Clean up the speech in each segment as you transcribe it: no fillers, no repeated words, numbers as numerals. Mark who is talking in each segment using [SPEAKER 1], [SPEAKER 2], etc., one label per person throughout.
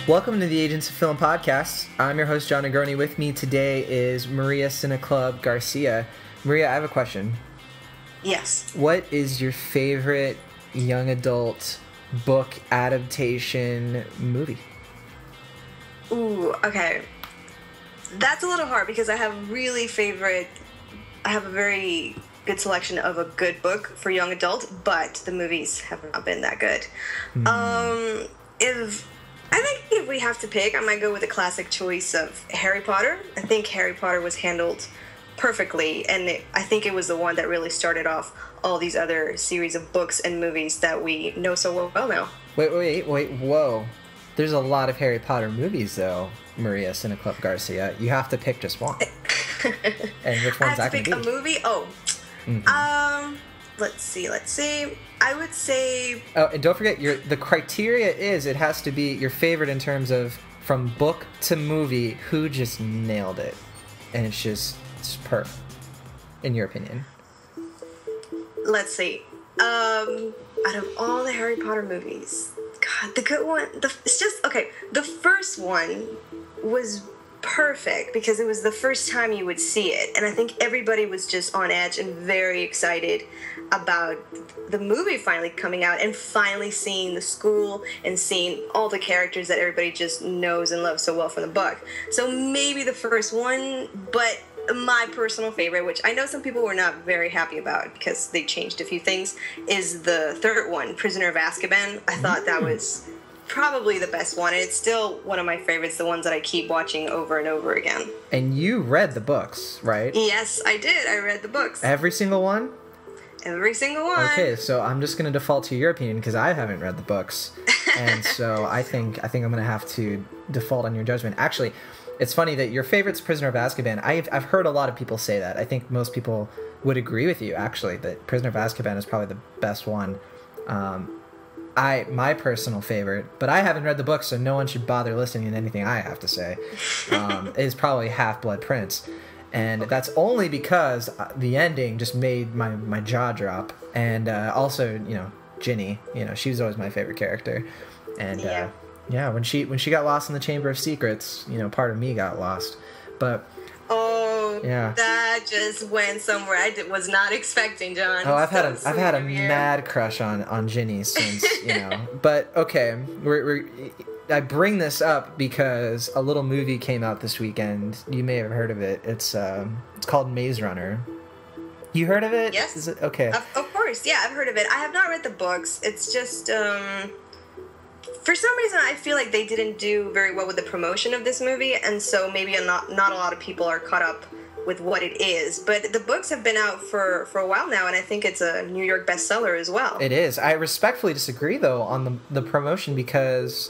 [SPEAKER 1] Welcome to the Agents of Film podcast. I'm your host, John Negroni. With me today is Maria Cineclub Garcia. Maria, I have a question.
[SPEAKER 2] Yes.
[SPEAKER 1] What is your favorite young adult book adaptation movie?
[SPEAKER 2] Ooh, okay. That's a little hard because I have a very good selection of a good book for young adult, but the movies have not been that good. If we have to pick, I might go with the classic choice of Harry Potter. I think Harry Potter was handled perfectly, and I think it was the one that really started off all these other series of books and movies that we know so well now.
[SPEAKER 1] Wait, whoa. There's a lot of Harry Potter movies, though, Maria Cineclub Garcia. You have to pick just one. And which one's that going to be?
[SPEAKER 2] I have to pick a movie? Oh. Mm-hmm. Let's see. I would say...
[SPEAKER 1] Oh, and don't forget, the criteria is it has to be your favorite in terms of from book to movie, who just nailed it. And it's perfect, in your opinion.
[SPEAKER 2] Let's see. Out of all the Harry Potter movies, God, the good one... The first one was perfect because it was the first time you would see it, and I think everybody was just on edge and very excited about the movie finally coming out and finally seeing the school and seeing all the characters that everybody just knows and loves so well from the book. So maybe the first one, but my personal favorite, which I know some people were not very happy about because they changed a few things, is the third one, Prisoner of Azkaban. I thought that was probably the best one, and it's still one of my favorites, the ones that I keep watching over and over again.
[SPEAKER 1] And you read the books, right?
[SPEAKER 2] Yes, I did. I read the books.
[SPEAKER 1] Every single one?
[SPEAKER 2] Every single one.
[SPEAKER 1] Okay, so I'm just going to default to your opinion because I haven't read the books. And so I think I'm going to have to default on your judgment. Actually, it's funny that your favorite's Prisoner of Azkaban. I've heard a lot of people say that. I think most people would agree with you, actually, that Prisoner of Azkaban is probably the best one. My personal favorite, but I haven't read the book, so no one should bother listening to anything I have to say, is probably Half-Blood Prince. And that's only because the ending just made my jaw drop. And also, Ginny, she was always my favorite character. And yeah, when she got lost in the Chamber of Secrets, part of me got lost. But yeah,
[SPEAKER 2] that just went somewhere I was not expecting, John.
[SPEAKER 1] Oh, I've had a mad crush on Ginny since, But okay, I bring this up because a little movie came out this weekend. You may have heard of it. It's called Maze Runner. You heard of it?
[SPEAKER 2] Yes.
[SPEAKER 1] Is it okay?
[SPEAKER 2] Of course, yeah, I've heard of it. I have not read the books. It's just for some reason I feel like they didn't do very well with the promotion of this movie, and so maybe not a lot of people are caught up with what it is. But the books have been out for a while now, and I think it's a New York bestseller as well.
[SPEAKER 1] It is. I respectfully disagree, though, on the promotion because,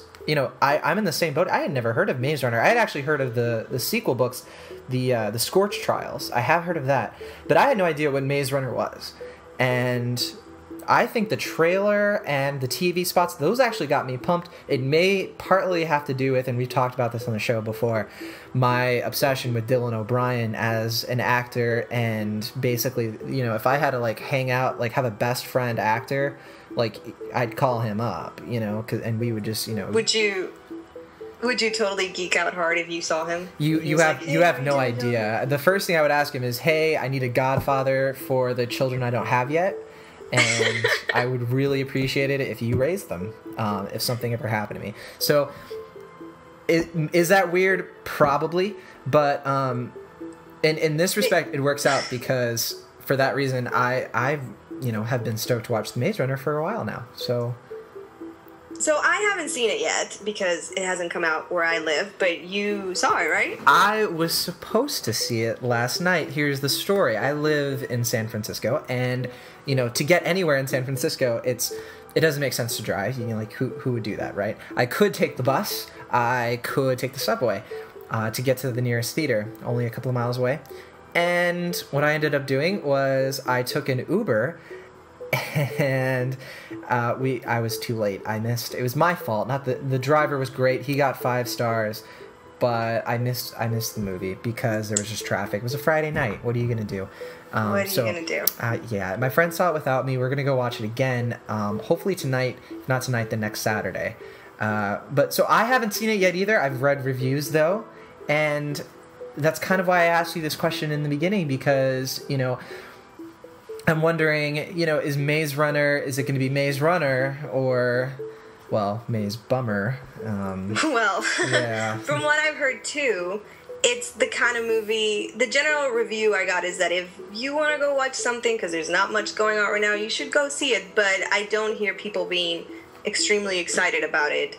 [SPEAKER 1] I'm in the same boat. I had never heard of Maze Runner. I had actually heard of the sequel books, the Scorch Trials. I have heard of that. But I had no idea what Maze Runner was. And I think the trailer and the TV spots, those actually got me pumped. It may partly have to do with, and we've talked about this on the show before, my obsession with Dylan O'Brien as an actor, and basically, if I had to hang out, have a best friend actor, I'd call him up, and we would just,
[SPEAKER 2] Would you totally geek out hard if you saw him?
[SPEAKER 1] You have no idea. The first thing I would ask him is, hey, I need a godfather for the children I don't have yet. And I would really appreciate it if you raised them, if something ever happened to me. So, is that weird? Probably. But in this respect, it works out because for that reason, I have been stoked to watch The Maze Runner for a while now. So
[SPEAKER 2] I haven't seen it yet because it hasn't come out where I live, but you saw it, right?
[SPEAKER 1] I was supposed to see it last night. Here's the story. I live in San Francisco, and to get anywhere in San Francisco, it doesn't make sense to drive. Who would do that, right? I could take the bus. I could take the subway to get to the nearest theater, only a couple of miles away. And what I ended up doing was I took an Uber, and I was too late. I missed. It was my fault. Not the driver was great. He got 5 stars, but I missed the movie because there was just traffic. It was a Friday night. What are you gonna do?
[SPEAKER 2] What are you gonna do?
[SPEAKER 1] Yeah, my friend saw it without me. We're gonna go watch it again. Hopefully tonight. If not tonight, then next Saturday. But so I haven't seen it yet either. I've read reviews though, and that's kind of why I asked you this question in the beginning, because, you know, I'm wondering, you know, is Maze Runner, is it going to be Maze Runner or, well, Maze Bummer?
[SPEAKER 2] Well,
[SPEAKER 1] yeah.
[SPEAKER 2] From what I've heard too, it's the kind of movie, the general review I got is that if you want to go watch something, because there's not much going on right now, you should go see it, but I don't hear people being extremely excited about it.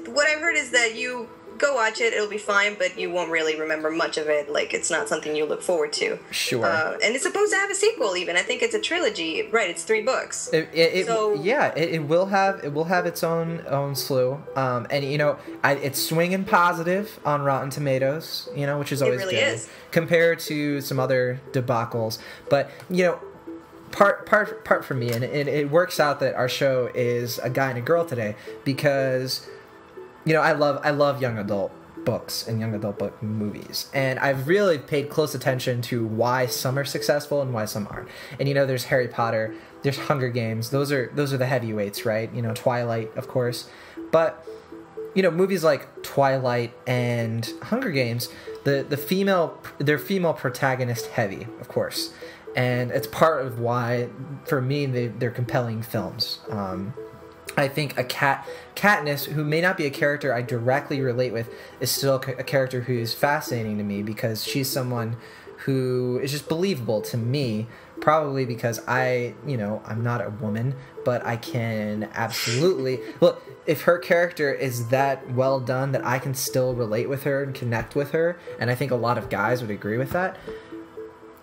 [SPEAKER 2] What I've heard is that you go watch it, it'll be fine, but you won't really remember much of it. Like, it's not something you look forward to.
[SPEAKER 1] Sure.
[SPEAKER 2] And it's supposed to have a sequel even. I think it's a trilogy. Right, it's 3 books.
[SPEAKER 1] It will have its own slew. And, you know, it's swinging positive on Rotten Tomatoes, you know, which is always
[SPEAKER 2] really
[SPEAKER 1] good.
[SPEAKER 2] is.
[SPEAKER 1] Compared to some other debacles. But, you know, part for me, and it works out that our show is a guy and a girl today, because, you know, I love young adult books and young adult book movies, and I've really paid close attention to why some are successful and why some aren't. And, you know, there's Harry Potter, there's Hunger Games, those are the heavyweights, right? You know, Twilight, of course. But, you know, movies like Twilight and Hunger Games, they're female protagonist heavy, of course. And it's part of why, for me, they're compelling films. I think Katniss, who may not be a character I directly relate with, is still a character who's fascinating to me, because she's someone who is just believable to me, probably because I'm not a woman, but I can absolutely... Look, if her character is that well done that I can still relate with her and connect with her, and I think a lot of guys would agree with that,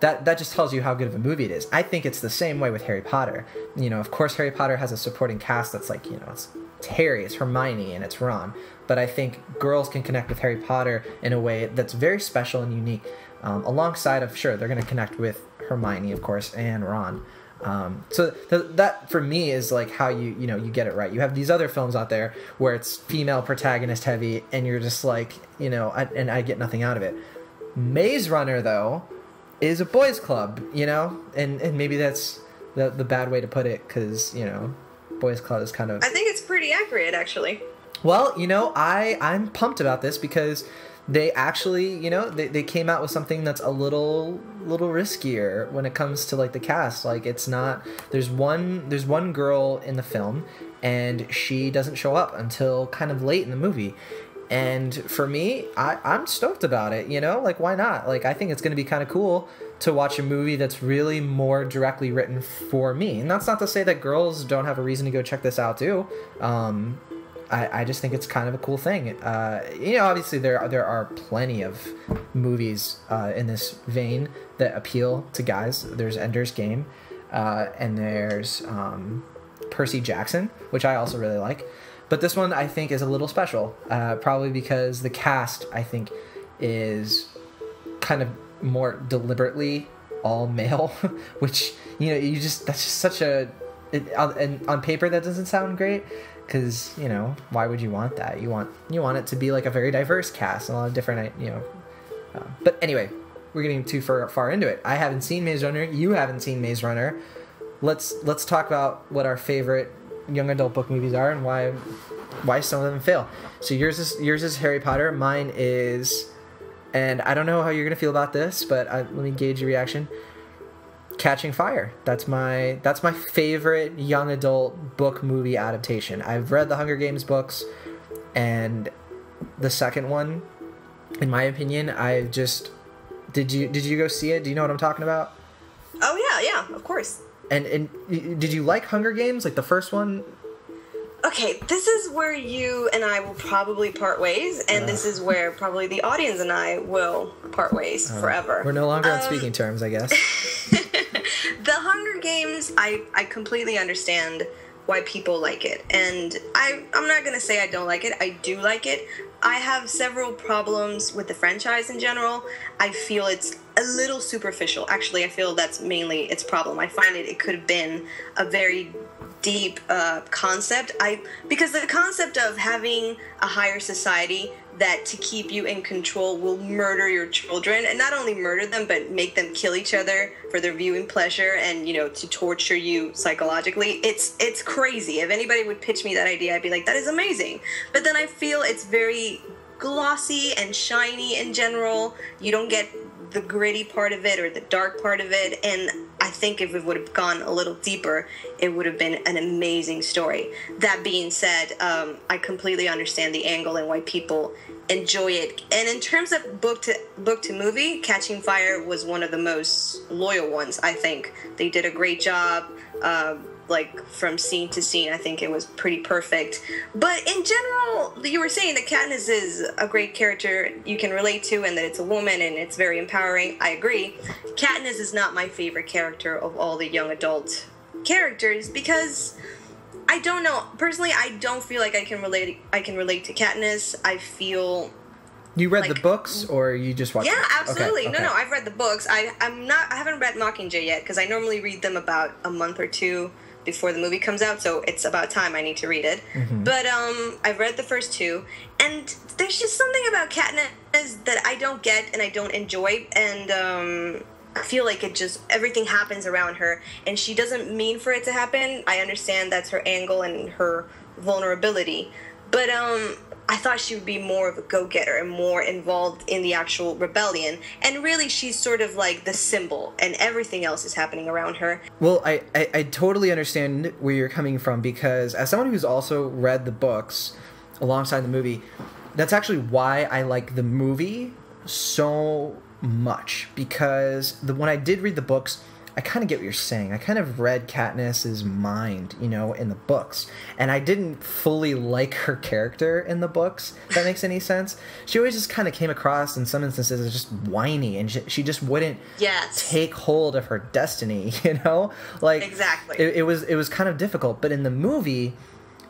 [SPEAKER 1] that just tells you how good of a movie it is. I think it's the same way with Harry Potter. You know, of course, Harry Potter has a supporting cast that's like, you know, it's Harry, it's Hermione, and it's Ron. But I think girls can connect with Harry Potter in a way that's very special and unique. Alongside of, sure, they're going to connect with Hermione, of course, and Ron. So that for me is like how you get it right. You have these other films out there where it's female protagonist heavy, and you're just like, you know, I get nothing out of it. Maze Runner, though, is a boys' club, you know, and maybe that's the bad way to put it, because, you know, boys' club is kind of...
[SPEAKER 2] I think it's pretty accurate, actually.
[SPEAKER 1] Well, you know, I'm pumped about this, because they actually, you know, they came out with something that's a little riskier when it comes to, like, the cast. Like, it's not... There's one girl in the film, and she doesn't show up until kind of late in the movie. And for me, I'm stoked about it, you know? Like, why not? Like, I think it's going to be kind of cool to watch a movie that's really more directly written for me. And that's not to say that girls don't have a reason to go check this out, too. I just think it's kind of a cool thing. You know, obviously, there are plenty of movies in this vein that appeal to guys. There's Ender's Game, and there's Percy Jackson, which I also really like. But this one, I think, is a little special, probably because the cast, I think, is kind of more deliberately all male, which, you know, that's just such a... on paper, that doesn't sound great, because, you know, why would you want that? You want it to be like a very diverse cast, and a lot of different, you know... but anyway, we're getting too far into it. I haven't seen Maze Runner. You haven't seen Maze Runner. Let's talk about what our favorite young adult book movies are and why some of them fail. So yours is Harry Potter. Mine is, and I don't know how you're gonna feel about this, but let me gauge your reaction. Catching Fire. That's my favorite young adult book movie adaptation. I've read the Hunger Games books, and the second one, in my opinion, did you go see it? Do you know what I'm talking about?
[SPEAKER 2] Oh yeah, of course.
[SPEAKER 1] And did you like Hunger Games, like the first one?
[SPEAKER 2] Okay, this is where you and I will probably part ways, and this is where probably the audience and I will part ways forever.
[SPEAKER 1] We're no longer on speaking terms, I guess.
[SPEAKER 2] The Hunger Games, I completely understand why people like it, and I'm not going to say I don't like it. I do like it. I have several problems with the franchise in general. I feel it's a little superficial. Actually, I feel that's mainly its problem. I find it could have been a very deep concept. Because the concept of having a higher society that to keep you in control will murder your children, and not only murder them but make them kill each other for their viewing pleasure, and to torture you psychologically. It's crazy. If anybody would pitch me that idea, I'd be like, that is amazing. But then I feel it's very glossy and shiny in general. You don't get the gritty part of it or the dark part of it, and I think if it would have gone a little deeper, it would have been an amazing story. That being said, I completely understand the angle and why people enjoy it. And in terms of book to movie, Catching Fire was one of the most loyal ones. I think they did a great job. Like from scene to scene, I think it was pretty perfect. But in general, you were saying that Katniss is a great character you can relate to, and that it's a woman and it's very empowering. I agree. Katniss is not my favorite character of all the young adult characters, because I don't know. Personally, I don't feel like I can relate to Katniss. I feel...
[SPEAKER 1] You read the books, or you just watched?
[SPEAKER 2] Yeah, absolutely.
[SPEAKER 1] Okay.
[SPEAKER 2] No, I've read the books. I haven't read Mockingjay yet, because I normally read them about a month or two before the movie comes out, so it's about time I need to read it. Mm-hmm. But I've read the first two, and there's just something about Katniss that I don't get and I don't enjoy, and I feel like everything happens around her, and she doesn't mean for it to happen. I understand that's her angle and her vulnerability, but I thought she would be more of a go-getter and more involved in the actual rebellion. And really, she's sort of like the symbol, and everything else is happening around her.
[SPEAKER 1] Well, I totally understand where you're coming from, because as someone who's also read the books alongside the movie, that's actually why I like the movie so much. Because when I did read the books, I kind of get what you're saying. I kind of read Katniss's mind, in the books. And I didn't fully like her character in the books, if that makes any sense. She always just kind of came across, in some instances, as just whiny. And she just wouldn't take hold of her destiny, Like,
[SPEAKER 2] exactly.
[SPEAKER 1] It was kind of difficult. But in the movie,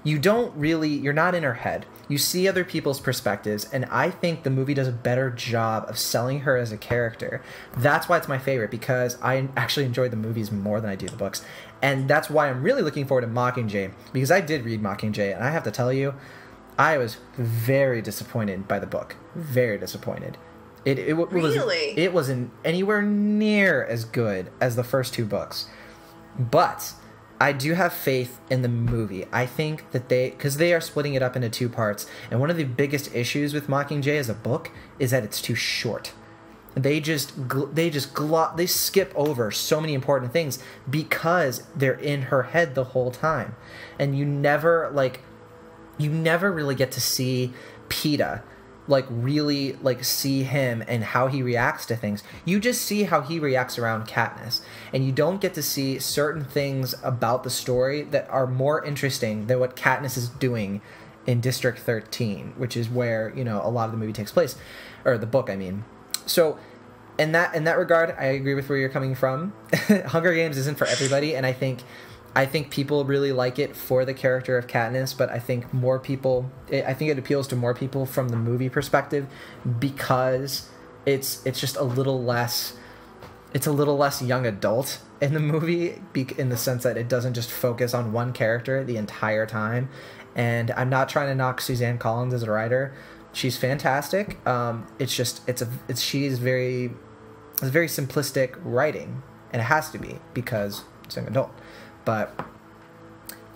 [SPEAKER 1] you're not in her head. You see other people's perspectives, and I think the movie does a better job of selling her as a character. That's why it's my favorite, because I actually enjoy the movies more than I do the books. And that's why I'm really looking forward to Mockingjay, because I did read Mockingjay, and I have to tell you, I was very disappointed by the book. Very disappointed.
[SPEAKER 2] Really?
[SPEAKER 1] It wasn't anywhere near as good as the first two books. But I do have faith in the movie. I think that because they are splitting it up into two parts, and one of the biggest issues with Mockingjay as a book is that it's too short. They skip over so many important things because they're in her head the whole time, and you never really get to see Peeta really see him and how he reacts to things. You just see how he reacts around Katniss, and you don't get to see certain things about the story that are more interesting than what Katniss is doing in District 13, which is where a lot of the movie takes place, or the book, I mean. So in that regard, I agree with where you're coming from. Hunger Games isn't for everybody, and I think people really like it for the character of Katniss, but I think it appeals to more people from the movie perspective, because it's just a little less young adult in the movie, in the sense that it doesn't just focus on one character the entire time. And I'm not trying to knock Suzanne Collins as a writer. She's fantastic. She's very simplistic writing, and it has to be because it's young adult. But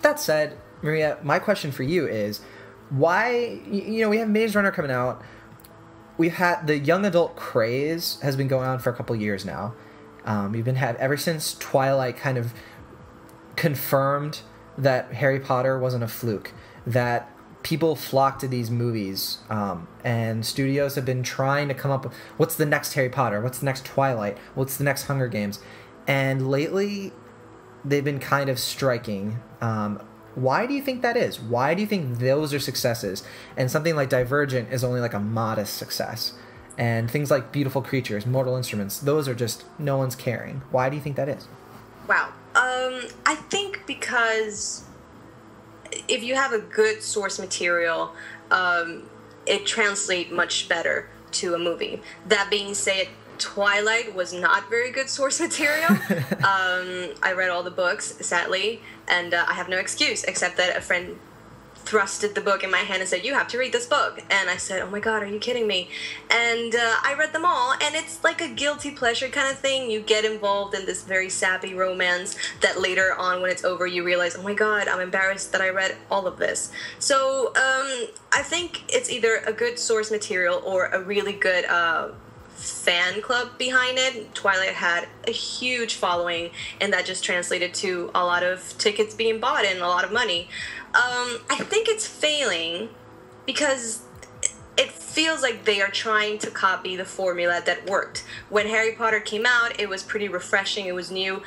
[SPEAKER 1] that said, Maria, my question for you is, why, we have Maze Runner coming out. We've had the young adult craze has been going on for a couple years now. We've been ever since Twilight kind of confirmed that Harry Potter wasn't a fluke, that people flock to these movies, and studios have been trying to come up with what's the next Harry Potter, what's the next Twilight, what's the next Hunger Games, and lately they've been kind of striking. Why do you think that is? Why do you think those are successes, and something like Divergent is only like a modest success? And things like Beautiful Creatures, Mortal Instruments, those are just no one's caring. Why do you think that is?
[SPEAKER 2] Wow. I think because if you have a good source material, it translates much better to a movie. That being said, Twilight was not very good source material. I read all the books, sadly, and I have no excuse except that a friend thrusted the book in my hand and said, "You have to read this book." And I said, "Oh my god, are you kidding me?" And I read them all, and it's like a guilty pleasure kind of thing. You get involved in this very sappy romance that later on, when it's over, you realize, "Oh my god, I'm embarrassed that I read all of this." So I think it's either a good source material or a really good fan club behind it. Twilight had a huge following, and that just translated to a lot of tickets being bought and a lot of money. I think it's failing because it feels like they are trying to copy the formula that worked. When Harry Potter came out, it was pretty refreshing. It was new.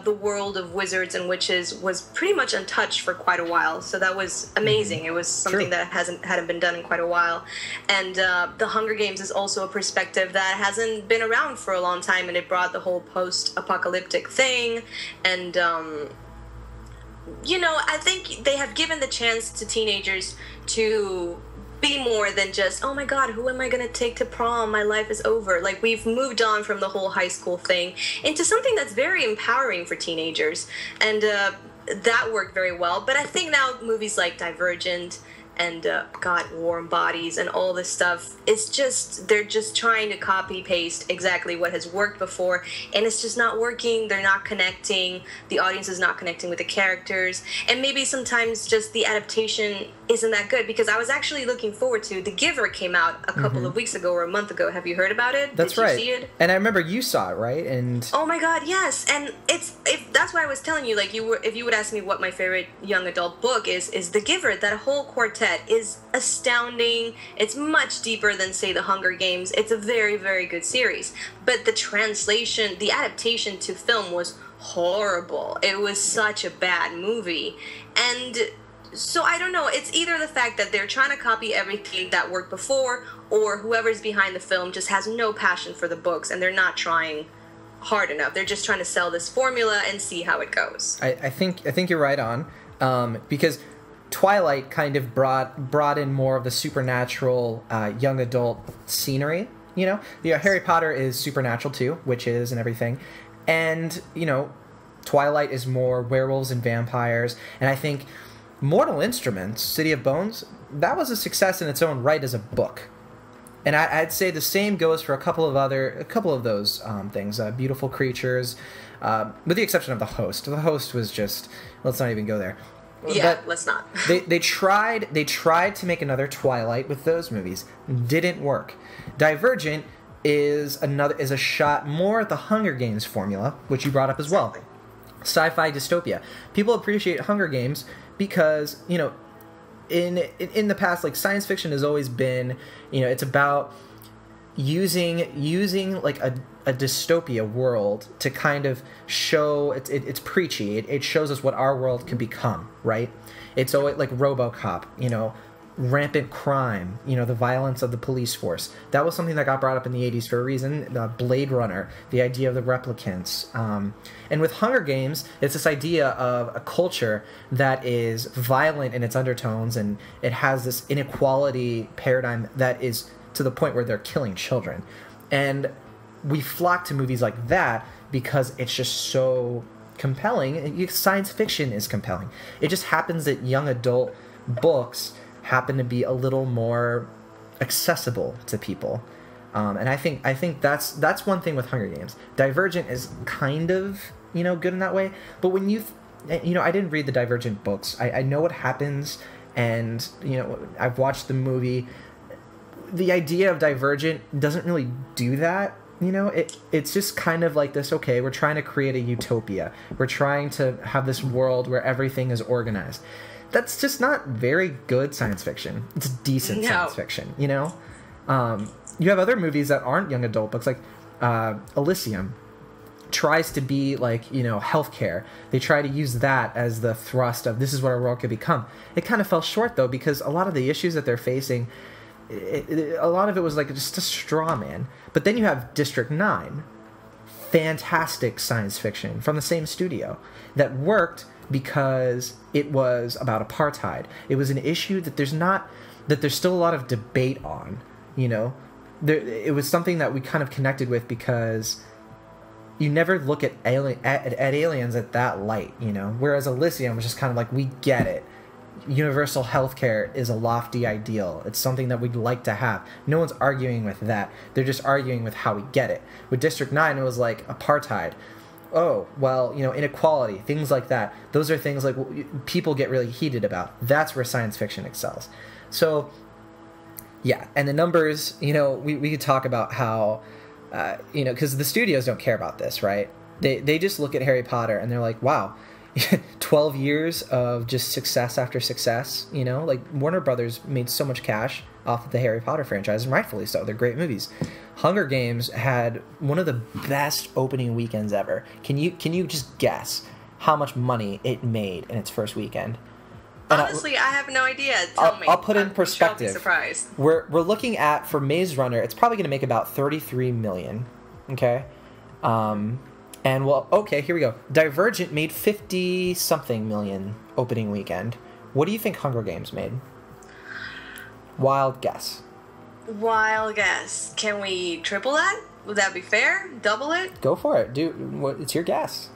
[SPEAKER 2] The world of wizards and witches was pretty much untouched for quite a while, so that was amazing. It was something that hadn't been done in quite a while. And The Hunger Games is also a perspective that hasn't been around for a long time, and it brought the whole post-apocalyptic thing. And I think they have given the chance to teenagers to be more than just, "Oh my god, who am I gonna take to prom? My life is over." Like, we've moved on from the whole high school thing into something that's very empowering for teenagers, and that worked very well. But I think now movies like Divergent and Warm Bodies and all this stuff, they're just trying to copy paste exactly what has worked before, and it's just not working. They're not connecting. The audience is not connecting with the characters, and maybe sometimes just the adaptation isn't that good, because I was actually looking forward to The Giver. Came out a couple of weeks ago or a month ago. Have you heard about it?
[SPEAKER 1] Did
[SPEAKER 2] you see it?
[SPEAKER 1] And I remember you saw it, right? And
[SPEAKER 2] oh my god, yes. And that's why I was telling you, like, if you would ask me what my favorite young adult book is The Giver. That whole quartet is astounding. It's much deeper than, say, The Hunger Games. It's a very, very good series. But the adaptation to film was horrible. It was such a bad movie. And so I don't know. It's either the fact that they're trying to copy everything that worked before, or whoever's behind the film just has no passion for the books, and they're not trying hard enough. They're just trying to sell this formula and see how it goes.
[SPEAKER 1] I think you're right on, because Twilight kind of brought in more of the supernatural young adult scenery. Harry Potter is supernatural too, witches and everything, and Twilight is more werewolves and vampires. And I think Mortal Instruments, City of Bones, that was a success in its own right as a book. And I'd say the same goes for a couple of those things. Beautiful Creatures, with the exception of The Host. The Host was just, let's not even go there.
[SPEAKER 2] Yeah, but let's not.
[SPEAKER 1] they tried to make another Twilight with those movies. Didn't work. Divergent is a shot more at the Hunger Games formula, which you brought up as well. Sci-fi dystopia. People appreciate Hunger Games because, in the past, like, science fiction has always been, it's about using like a dystopia world to kind of show it's preachy. It shows us what our world can become, right? It's always like RoboCop, rampant crime, the violence of the police force. That was something that got brought up in the 80s for a reason. Blade Runner, the idea of the replicants. And with Hunger Games, it's this idea of a culture that is violent in its undertones, and it has this inequality paradigm that is to the point where they're killing children. And we flock to movies like that because it's just so compelling. Science fiction is compelling. It just happens that young adult books happen to be a little more accessible to people, and I think that's one thing with Hunger Games. Divergent is kind of good in that way, but when I didn't read the Divergent books. I know what happens, and I've watched the movie. The idea of Divergent doesn't really do that. It's just kind of like this, okay, we're trying to create a utopia. We're trying to have this world where everything is organized. That's just not very good science fiction. It's decent science fiction, You have other movies that aren't young adult books, like Elysium tries to be like, healthcare. They try to use that as the thrust of this is what our world could become. It kind of fell short, though, because a lot of the issues that they're facing, a lot of it was like just a straw man. But then you have District 9, fantastic science fiction from the same studio that worked because it was about apartheid. It was an issue that there's still a lot of debate on, it was something that we kind of connected with because you never look at aliens at that light, you know? Whereas Elysium was just kind of like, we get it. Universal healthcare is a lofty ideal. It's something that we'd like to have. No one's arguing with that. They're just arguing with how we get it. With District 9, it was like apartheid. Oh, well, you know, inequality, things like that. Those are things like people get really heated about. That's where science fiction excels. So, yeah, and the numbers, you know, we could talk about how, you know, because the studios don't care about this, right? They just look at Harry Potter and they're like, wow, 12 years of just success after success, you know? Like, Warner Brothers made so much cash off of the Harry Potter franchise, and rightfully so. They're great movies. Hunger Games had one of the best opening weekends ever. Can you just guess how much money it made in its first weekend? And
[SPEAKER 2] honestly, I have no idea. Tell me.
[SPEAKER 1] I'll put in perspective.
[SPEAKER 2] I'll be surprised.
[SPEAKER 1] We're looking at, for Maze Runner, it's probably going to make about $33 million. Okay? And well, okay, here we go. Divergent made 50-something million opening weekend. What do you think Hunger Games made? Wild guess.
[SPEAKER 2] Wild guess. Can we triple that? Would that be fair? Double it?
[SPEAKER 1] Go for it. It's your guess.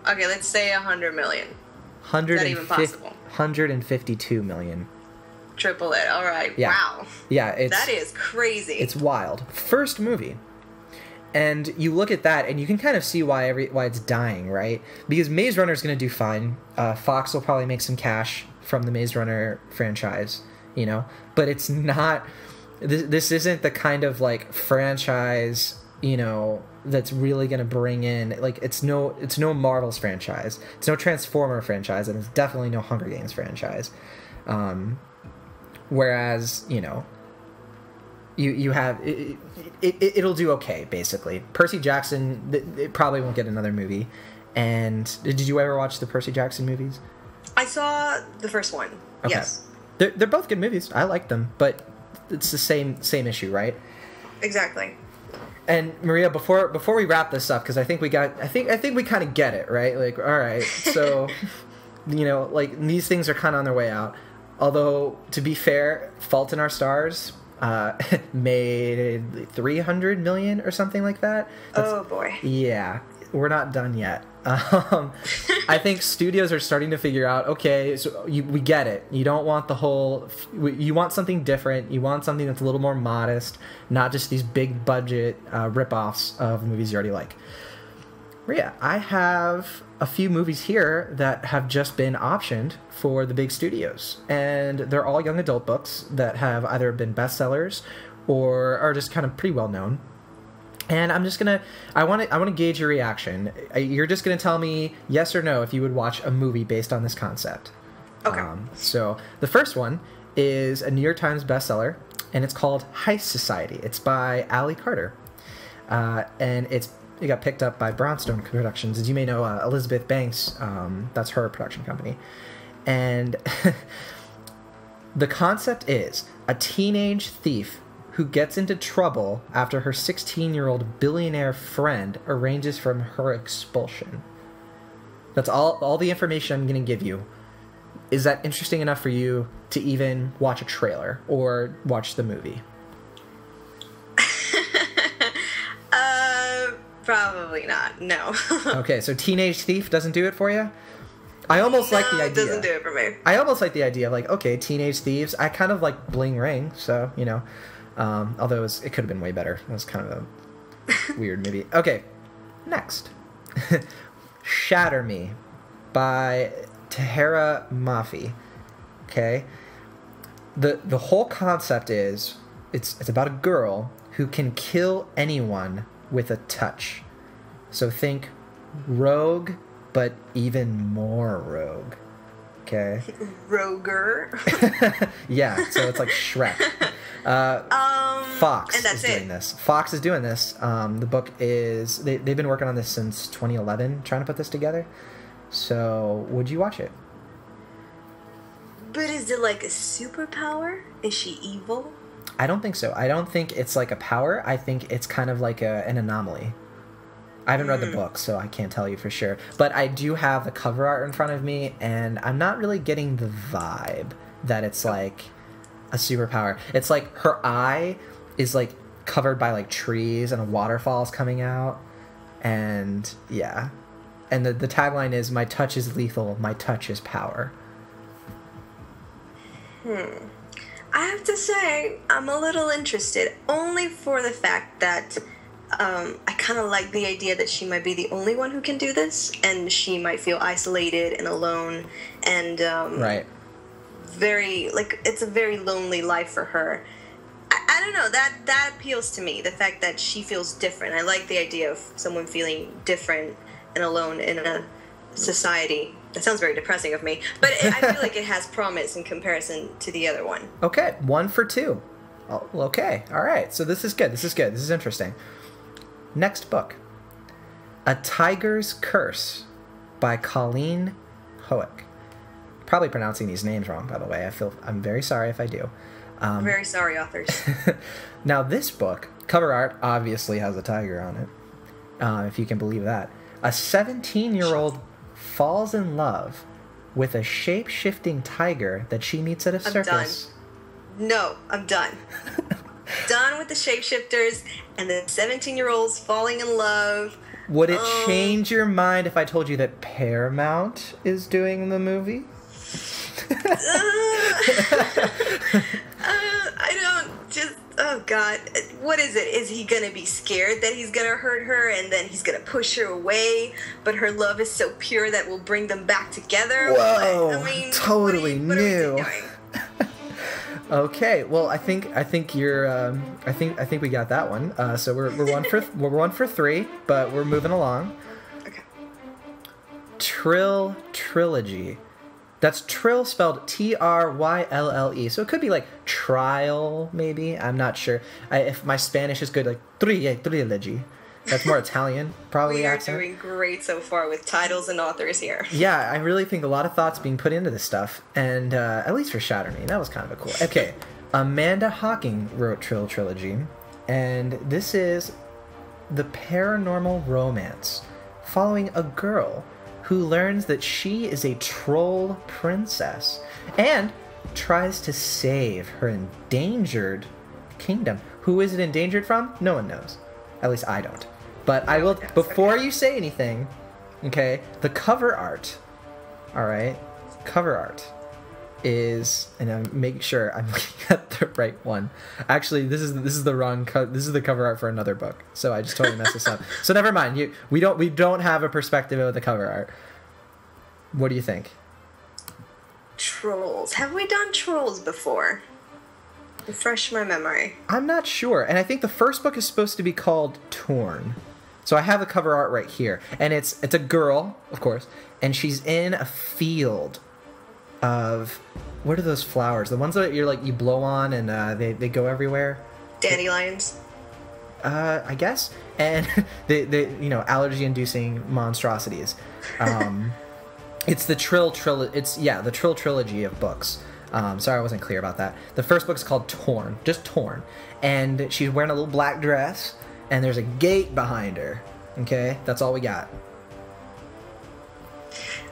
[SPEAKER 2] Okay, let's say 100 million. Is that even possible?
[SPEAKER 1] 152 million.
[SPEAKER 2] Triple it. All right.
[SPEAKER 1] Yeah.
[SPEAKER 2] Wow.
[SPEAKER 1] Yeah,
[SPEAKER 2] that is crazy.
[SPEAKER 1] It's wild. First movie. And you look at that, and you can kind of see why it's dying, right? Because Maze Runner is going to do fine. Fox will probably make some cash from the Maze Runner franchise, you know? But it's not... This isn't the kind of, like, franchise, you know, that's really going to bring in... Like, it's no Marvel's franchise. It's no Transformer franchise, and it's definitely no Hunger Games franchise. Whereas, you know... You have it'll do okay, basically. Percy Jackson, it probably won't get another movie. And did you ever watch the Percy Jackson movies?
[SPEAKER 2] I saw the first one. Okay. Yes,
[SPEAKER 1] they're both good movies. I like them, but it's the same issue, right?
[SPEAKER 2] Exactly.
[SPEAKER 1] And Maria, before we wrap this up, because I think we kind of get it, right? Like, all right, so you know, like these things are kind of on their way out. Although, to be fair, Fault in Our Stars made 300 million or something like that.
[SPEAKER 2] Oh boy.
[SPEAKER 1] Yeah, we're not done yet. I think studios are starting to figure out, okay, so we get it. You don't want the whole... You want something different. You want something that's a little more modest, not just these big budget rip-offs of movies you already like. Maria, I have a few movies here that have just been optioned for the big studios, and they're all young adult books that have either been bestsellers or are just kind of pretty well known. And I'm just gonna, I want to gauge your reaction. You're just gonna tell me yes or no if you would watch a movie based on this concept.
[SPEAKER 2] Okay.
[SPEAKER 1] So the first one is a New York Times bestseller, and it's called Heist Society. It's by Ali Carter, and it got picked up by Brownstone Productions. As you may know, Elizabeth Banks, that's her production company. And the concept is a teenage thief who gets into trouble after her 16-year-old billionaire friend arranges for her expulsion. That's all the information I'm going to give you. Is that interesting enough for you to even watch a trailer or watch the movie?
[SPEAKER 2] Probably not. No.
[SPEAKER 1] Okay, so Teenage Thief doesn't do it for you? I almost like the idea.
[SPEAKER 2] It doesn't do it for me.
[SPEAKER 1] I almost like the idea of, like, okay, Teenage Thieves. I kind of like Bling Ring, so, you know. Although it could have been way better. It was kind of a weird movie. Okay, next. Shatter Me by Tahera Mafi. Okay? The whole concept is, it's about a girl who can kill anyone with a touch. So think Rogue, but even more Rogue. Okay?
[SPEAKER 2] Roger.
[SPEAKER 1] Yeah, so it's like Shrek. Fox
[SPEAKER 2] and that's
[SPEAKER 1] is doing this. Fox is doing this. The book is... They've been working on this since 2011, trying to put this together. So, would you watch it?
[SPEAKER 2] But is it like a superpower? Is she evil?
[SPEAKER 1] I don't think so. I don't think it's like a power. I think it's kind of like an anomaly. I haven't read the book, so I can't tell you for sure. But I do have the cover art in front of me, and I'm not really getting the vibe that it's like a superpower. It's like her eye is like covered by like trees and a waterfall's coming out. And yeah. And the tagline is, "My touch is lethal, my touch is power."
[SPEAKER 2] I have to say, I'm a little interested, only for the fact that I kind of like the idea that she might be the only one who can do this, and she might feel isolated and alone, and
[SPEAKER 1] right.
[SPEAKER 2] very, like, it's a very lonely life for her. I don't know, that appeals to me, the fact that she feels different. I like the idea of someone feeling different and alone in a society. That sounds very depressing of me, but I feel like it has promise in comparison to the other one.
[SPEAKER 1] Okay, 1 for 2. Oh, okay, all right. So this is good. This is interesting. Next book, A Tiger's Curse by Colleen Hoek. Probably pronouncing these names wrong, by the way. I'm very sorry if I do.
[SPEAKER 2] I'm very sorry, authors.
[SPEAKER 1] Now, this book, cover art obviously has a tiger on it, if you can believe that. A 17-year-old falls in love with a shape-shifting tiger that she meets at a circus.
[SPEAKER 2] Done. No, I'm done. Done with the shapeshifters and the 17-year-olds falling in love.
[SPEAKER 1] Would it change your mind if I told you that Paramount is doing the movie?
[SPEAKER 2] I don't just... Oh, God. What is it? Is he going to be scared that he's going to hurt her and then he's going to push her away, but her love is so pure that will bring them back together?
[SPEAKER 1] Whoa,
[SPEAKER 2] I mean,
[SPEAKER 1] totally
[SPEAKER 2] what are we
[SPEAKER 1] new.
[SPEAKER 2] doing?
[SPEAKER 1] Okay, well, I think you're I think we got that one. So we're 1 for 3, but we're moving along.
[SPEAKER 2] Okay.
[SPEAKER 1] Trill Trilogy. That's Trill spelled Trylle. So it could be like trial, maybe. I'm not sure. If my Spanish is good, like trilogy. That's more Italian, probably.
[SPEAKER 2] We are
[SPEAKER 1] accent.
[SPEAKER 2] doing great so far with titles and authors here.
[SPEAKER 1] Yeah, I really think a lot of thought's being put into this stuff, and at least for Shatter Me, that was kind of a cool. Okay, Amanda Hocking wrote Trill Trilogy, and this is the paranormal romance following a girl who learns that she is a troll princess and tries to save her endangered kingdom. Who is it endangered from? No one knows. At least I don't. But I will, before you say anything, okay, the cover art, all right, cover art is, and I'm making sure I'm looking at the right one. Actually, this is the wrong this is the cover art for another book. So I just totally messed this up. So never mind. We don't have a perspective of the cover art. What do you think?
[SPEAKER 2] Trolls. Have we done trolls before? Refresh my memory.
[SPEAKER 1] I'm not sure. And I think the first book is supposed to be called Torn. So I have the cover art right here. And it's a girl, of course, and she's in a field of, what are those flowers? The ones that you blow on and they go everywhere? Dandelions. I guess. And they allergy-inducing monstrosities. It's the Trill trilogy of books. Sorry I wasn't clear about that. The first book's called Torn, just Torn. And she's wearing a little black dress, and there's a gate behind her. Okay? That's all we got.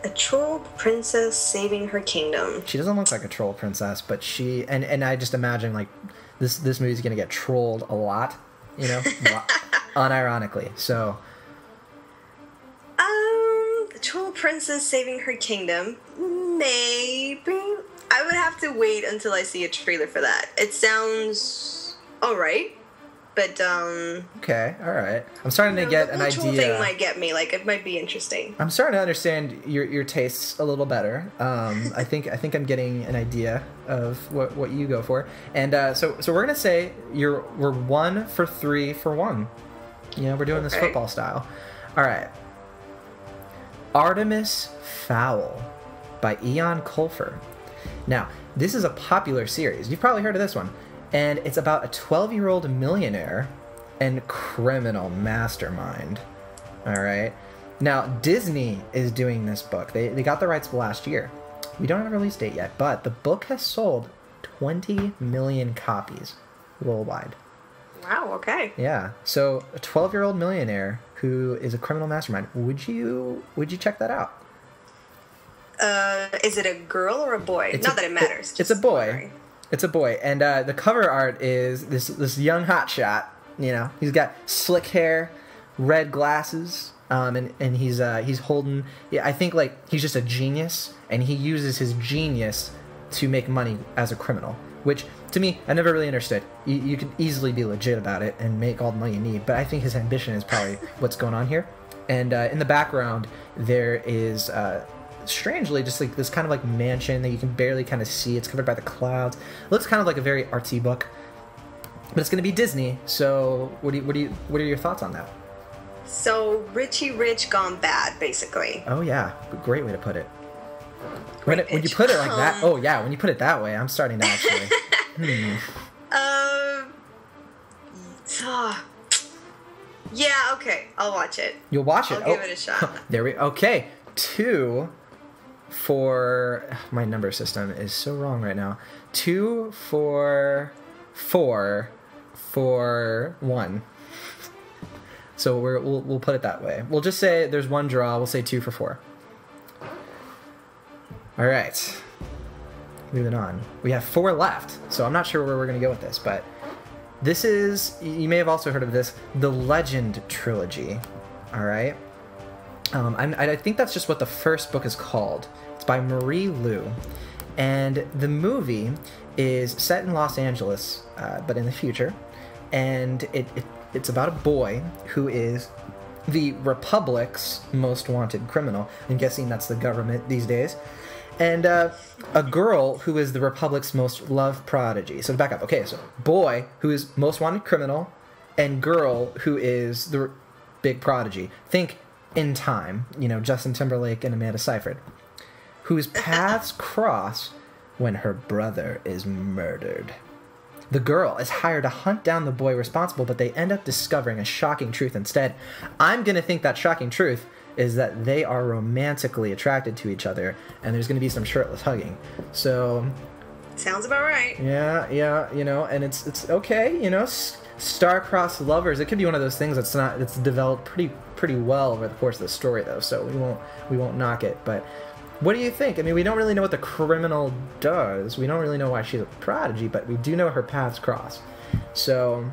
[SPEAKER 2] A troll princess saving her kingdom.
[SPEAKER 1] She doesn't look like a troll princess, but she... And I just imagine, like, this movie's gonna get trolled a lot, you know? Unironically, so...
[SPEAKER 2] The troll princess saving her kingdom. Maybe... I would have to wait until I see a trailer for that. It sounds alright, but
[SPEAKER 1] okay, alright. I'm starting to get an idea. The troll
[SPEAKER 2] thing might get me. Like, it might be interesting.
[SPEAKER 1] I'm starting to understand your tastes a little better. I think I'm getting an idea of what you go for. And so we're gonna say we're 1 for 3 for 1. You know, we're doing this football style. All right. Artemis Fowl by Ian Colfer. Now, this is a popular series. You've probably heard of this one. And it's about a 12-year-old millionaire and criminal mastermind. All right. Now, Disney is doing this book. They got the rights last year. We don't have a release date yet, but the book has sold 20 million copies worldwide.
[SPEAKER 2] Wow, okay.
[SPEAKER 1] Yeah. So, a 12-year-old millionaire who is a criminal mastermind. Would you check that out?
[SPEAKER 2] Is it a girl or a boy? Not that it matters.
[SPEAKER 1] It's a boy. Wondering. It's a boy. And the cover art is this young hotshot, You know, he's got slick hair, red glasses, and he's holding. Yeah, I think like he's just a genius, and he uses his genius to make money as a criminal. Which to me, I never really understood. You could easily be legit about it and make all the money you need, but I think his ambition is probably what's going on here. And in the background, there is strangely just like this kind of like mansion that you can barely kind of see. It's covered by the clouds. It looks kind of like a very artsy book, but it's going to be Disney. So what are your thoughts on that?
[SPEAKER 2] So Richie Rich gone bad, basically.
[SPEAKER 1] Oh yeah, great way to put it. When you put it like that, oh yeah, when you put it that way, I'm starting to actually.
[SPEAKER 2] Yeah, okay, I'll watch it.
[SPEAKER 1] You'll watch it.
[SPEAKER 2] I'll give it a shot.
[SPEAKER 1] There we. Okay, 2 for my number system is so wrong right now. 2 for 4 for 1. So we'll put it that way. We'll just say there's one draw. We'll say 2 for 4. All right. Moving on. We have 4 left, so I'm not sure where we're going to go with this, but this is, you may have also heard of this, the Legend Trilogy. All right. I think that's just what the first book is called. It's by Marie Lu, and the movie is set in Los Angeles, but in the future, and it's about a boy who is the Republic's most wanted criminal. I'm guessing that's the government these days. And a girl who is the Republic's most loved prodigy. So to back up, okay, so boy who is most wanted criminal, and girl who is the big prodigy. Think In Time, you know, Justin Timberlake and Amanda Seyfried, whose paths cross when her brother is murdered. The girl is hired to hunt down the boy responsible, but they end up discovering a shocking truth instead. I'm going to think that shocking truth is that they are romantically attracted to each other, and there's going to be some shirtless hugging. So
[SPEAKER 2] sounds about right.
[SPEAKER 1] Yeah, you know, and it's okay, you know, star-crossed lovers. It could be one of those things that's developed pretty well over the course of the story, though. So we won't knock it. But what do you think? I mean, we don't really know what the criminal does. We don't really know why she's a prodigy, but we do know her paths cross. So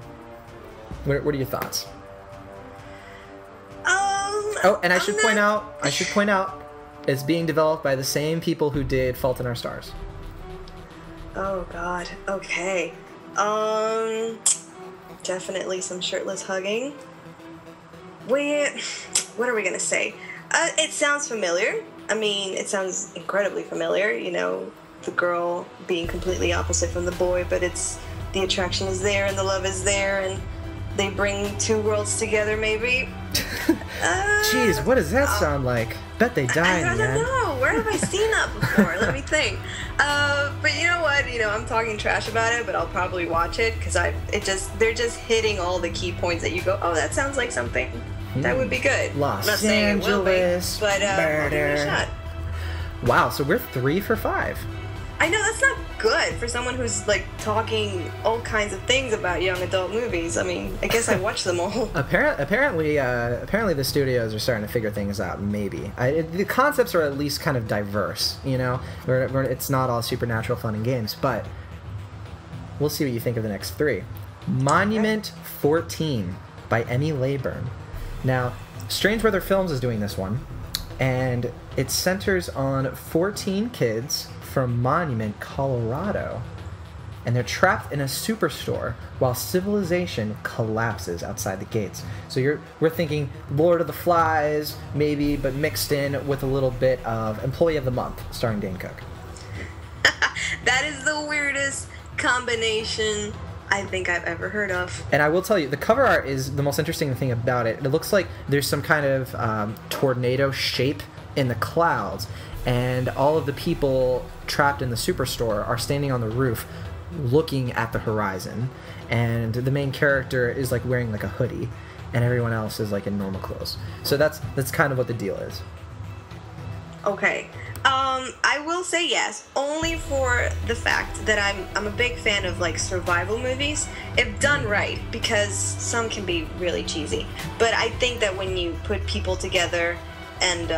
[SPEAKER 1] what are your thoughts? Oh, and I should point out, it's being developed by the same people who did Fault in Our Stars.
[SPEAKER 2] Oh God. Okay. Definitely some shirtless hugging. What are we gonna say? It sounds familiar. I mean, it sounds incredibly familiar. You know, the girl being completely opposite from the boy, but the attraction is there and the love is there, and they bring 2 worlds together, maybe.
[SPEAKER 1] Jeez, what does that sound like? Bet they die in the end.
[SPEAKER 2] I don't know. Where have I seen that before? Let me think. But you know what? You know, I'm talking trash about it, but I'll probably watch it because they're just hitting all the key points that you go, oh, that sounds like something that would be good.
[SPEAKER 1] Los
[SPEAKER 2] I'm not saying it will be, but I'll give it a shot.
[SPEAKER 1] Wow, so we're 3 for 5.
[SPEAKER 2] I know that's not good for someone who's like talking all kinds of things about young adult movies. I mean, I guess I watch them all.
[SPEAKER 1] Apparently the studios are starting to figure things out. Maybe the concepts are at least kind of diverse. You know, where it's not all supernatural fun and games. But we'll see what you think of the next 3. Monument 14 by Emmy Leyburn. Now, Strange Brother Films is doing this one, and it centers on 14 kids from Monument, Colorado, and they're trapped in a superstore while civilization collapses outside the gates. So we're thinking Lord of the Flies, maybe, but mixed in with a little bit of Employee of the Month, starring Dane Cook.
[SPEAKER 2] That is the weirdest combination I think I've ever heard of.
[SPEAKER 1] And I will tell you, the cover art is the most interesting thing about it. It looks like there's some kind of tornado shape in the clouds, and all of the people trapped in the superstore are standing on the roof looking at the horizon, and the main character is like wearing like a hoodie, and everyone else is like in normal clothes. So that's kind of what the deal is.
[SPEAKER 2] Okay. I will say yes, only for the fact that I'm a big fan of like survival movies, if done right, because some can be really cheesy. But I think that when you put people together and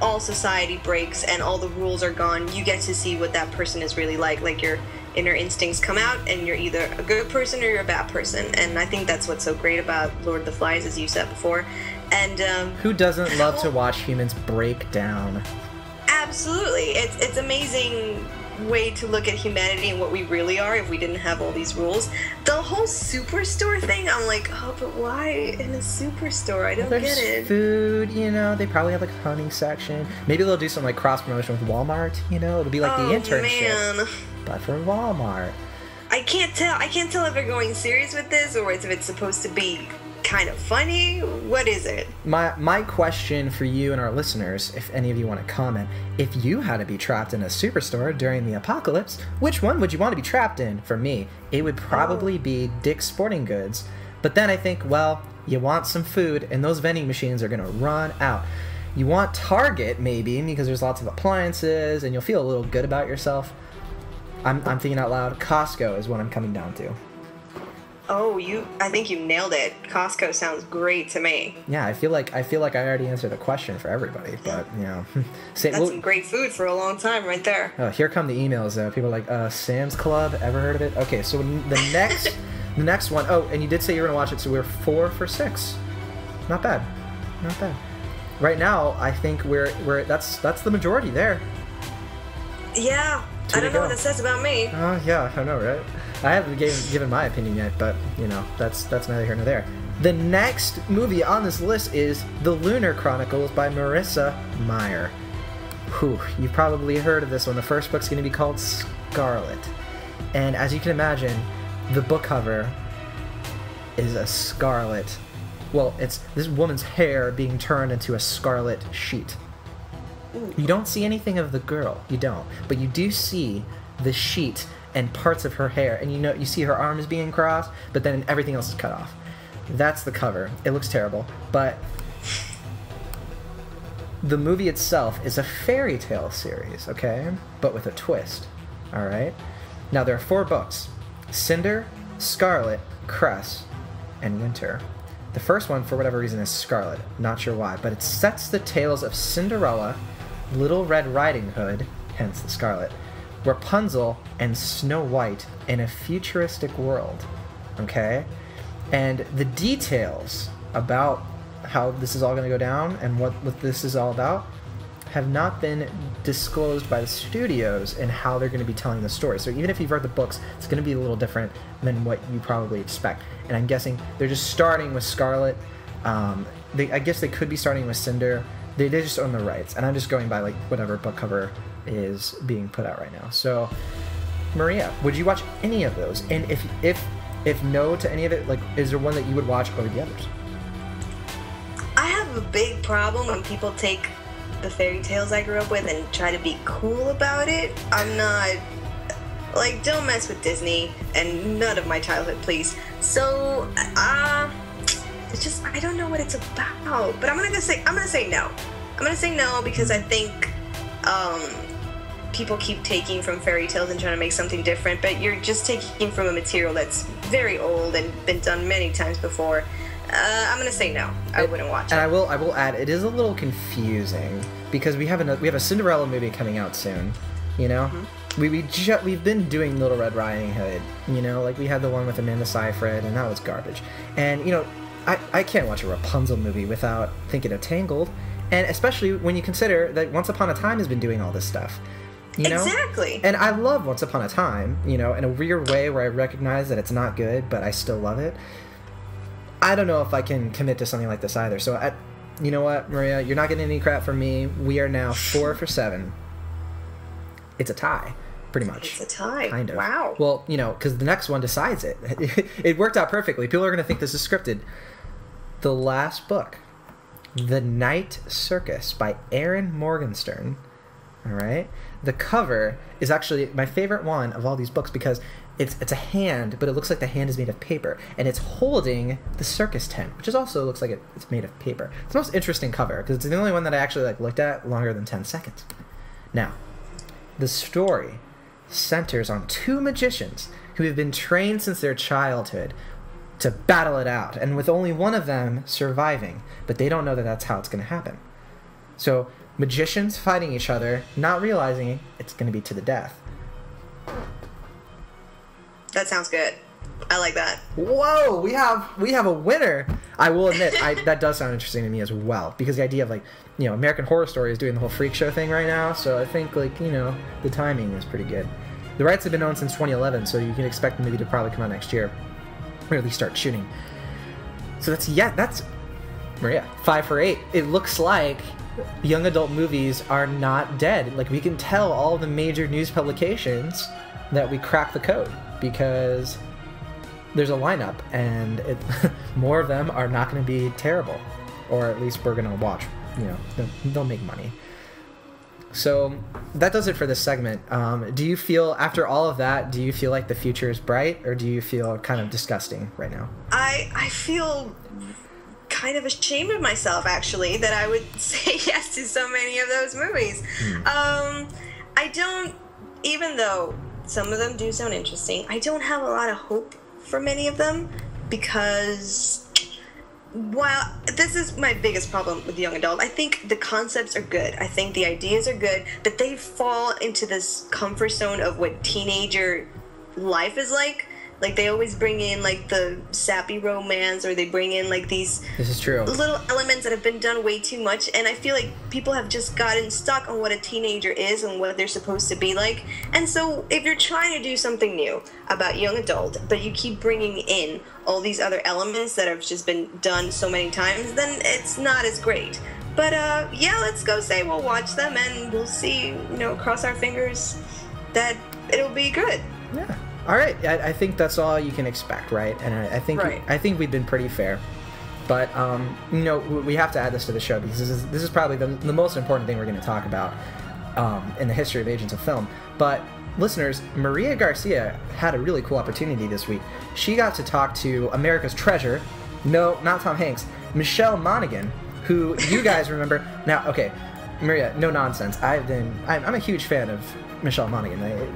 [SPEAKER 2] all society breaks and all the rules are gone, you get to see what that person is really like. Like, your inner instincts come out, and you're either a good person or you're a bad person. And I think that's what's so great about Lord of the Flies, as you said before. And
[SPEAKER 1] who doesn't love to watch humans break down?
[SPEAKER 2] Absolutely. It's amazing way to look at humanity and what we really are if we didn't have all these rules. The whole superstore thing, I'm like, oh, but why in a superstore? I don't get it.
[SPEAKER 1] Food, you know, they probably have like a hunting section. Maybe they'll do some like cross promotion with Walmart, you know, it'll be like the internship. Man. But for Walmart.
[SPEAKER 2] I can't tell if they're going serious with this or if it's supposed to be kind of funny. What is it?
[SPEAKER 1] My question for you and our listeners, if any of you want to comment, if you had to be trapped in a superstore during the apocalypse, which one would you want to be trapped in? For me, it would probably be Dick's Sporting Goods. But then I think, well, you want some food, and those vending machines are going to run out. You want Target, maybe, because there's lots of appliances, and you'll feel a little good about yourself. I'm thinking out loud. Costco is what I'm coming down to.
[SPEAKER 2] Oh, I think you nailed it. Costco sounds great to me.
[SPEAKER 1] Yeah, I feel like I already answered the question for everybody, but you know,
[SPEAKER 2] that's some great food for a long time right there.
[SPEAKER 1] Oh, here come the emails though. People are like, Sam's Club, ever heard of it? Okay, so the next one, oh, and you did say you were gonna watch it, so we're 4 for 6. Not bad. Not bad. Right now, I think we're that's the majority there.
[SPEAKER 2] Yeah. I don't know what that says about me.
[SPEAKER 1] Oh, yeah, I know, right? I haven't given my opinion yet, but, you know, that's neither here nor there. The next movie on this list is The Lunar Chronicles by Marissa Meyer. Whew, you've probably heard of this one. The first book's going to be called Scarlet. And as you can imagine, the book cover is a scarlet. Well, it's this woman's hair being turned into a scarlet sheet. You don't see anything of the girl, you don't, but you do see the sheet and parts of her hair, and you see her arms being crossed, but then everything else is cut off. That's the cover. It looks terrible, but the movie itself is a fairy tale series, okay? But with a twist, all right? Now, there are 4 books: Cinder, Scarlet, Cress, and Winter. The first one, for whatever reason, is Scarlet. Not sure why, but it sets the tales of Cinderella, Little Red Riding Hood, hence the Scarlet, Rapunzel, and Snow White in a futuristic world, okay? And the details about how this is all going to go down and what this is all about have not been disclosed by the studios and how they're going to be telling the story. So even if you've read the books, it's going to be a little different than what you probably expect. And I'm guessing they're just starting with Scarlet. I guess they could be starting with Cinder. They just own the rights, and I'm just going by like whatever book cover is being put out right now. So, Maria, would you watch any of those? And if no to any of it, like, is there one that you would watch over the others?
[SPEAKER 2] I have a big problem when people take the fairy tales I grew up with and try to be cool about it. I'm not, like, don't mess with Disney and none of my childhood, please. So, it's just, I don't know what it's about, but I'm gonna say no. I'm gonna say no because I think people keep taking from fairy tales and trying to make something different, but you're just taking from a material that's very old and been done many times before. I'm gonna say no. I wouldn't watch it.
[SPEAKER 1] And I will add, it is a little confusing because we have a Cinderella movie coming out soon. You know, we've been doing Little Red Riding Hood. You know, like we had the one with Amanda Seyfried, and that was garbage. And you know, I can't watch a Rapunzel movie without thinking of Tangled, and especially when you consider that Once Upon a Time has been doing all this stuff. You know?
[SPEAKER 2] Exactly.
[SPEAKER 1] And I love Once Upon a Time, you know, in a weird way where I recognize that it's not good, but I still love it. I don't know if I can commit to something like this either. So, you know what, Maria? You're not getting any crap from me. We are now 4 for 7. It's a tie, pretty much.
[SPEAKER 2] It's a tie.
[SPEAKER 1] Kind of.
[SPEAKER 2] Wow.
[SPEAKER 1] Well, you know, because the next one decides it. It worked out perfectly. People are going to think this is scripted. The last book, The Night Circus by Erin Morgenstern. All right? The cover is actually my favorite one of all these books because it's a hand, but it looks like the hand is made of paper, and it's holding the circus tent, which also looks like it's made of paper. It's the most interesting cover because it's the only one that I actually looked at longer than 10 seconds. Now, the story centers on 2 magicians who have been trained since their childhood to battle it out, and with only one of them surviving, but they don't know that that's how it's going to happen. So magicians fighting each other, not realizing it's going to be to the death.
[SPEAKER 2] That sounds good. I like that.
[SPEAKER 1] Whoa, we have a winner. I will admit, that does sound interesting to me as well, because the idea of, like, you know, American Horror Story is doing the whole freak show thing right now, so I think, like, you know, the timing is pretty good. The rights have been owned since 2011, so you can expect the movie to probably come out next year, or at least start shooting. So that's Maria, 5 for 8. It looks like young adult movies are not dead. Like, we can tell all the major news publications that we cracked the code, because there's a lineup, and more of them are not going to be terrible, or at least we're going to watch. You know, they'll make money. So that does it for this segment. Do you feel, after all of that, do you feel like the future is bright, or do you feel kind of disgusting right now?
[SPEAKER 2] I feel kind of ashamed of myself, actually, that I would say yes to so many of those movies. I don't, even though some of them do sound interesting, I don't have a lot of hope for many of them, because while this is my biggest problem with young adult, I think the concepts are good. I think the ideas are good, but they fall into this comfort zone of what teenager life is like. Like, they always bring in, like, the sappy romance, or they bring in, like, these
[SPEAKER 1] This is true.
[SPEAKER 2] little elements that have been done way too much, and I feel like people have just gotten stuck on what a teenager is and what they're supposed to be like. And so if you're trying to do something new about young adult, but you keep bringing in all these other elements that have just been done so many times, then it's not as great. But yeah, let's go say we'll watch them, and we'll see, you know, cross our fingers that it'll be good.
[SPEAKER 1] Yeah. All right, I think that's all you can expect, right? And I think
[SPEAKER 2] Right.
[SPEAKER 1] I think we've been pretty fair, but you know, we have to add this to the show, because this is probably the most important thing we're going to talk about in the history of Agents of Film. But listeners, Maria Garcia had a really cool opportunity this week. She got to talk to America's treasure, no, not Tom Hanks, Michelle Monaghan, who you guys remember. Now, okay, Maria, no nonsense. I'm a huge fan of Michelle Monaghan.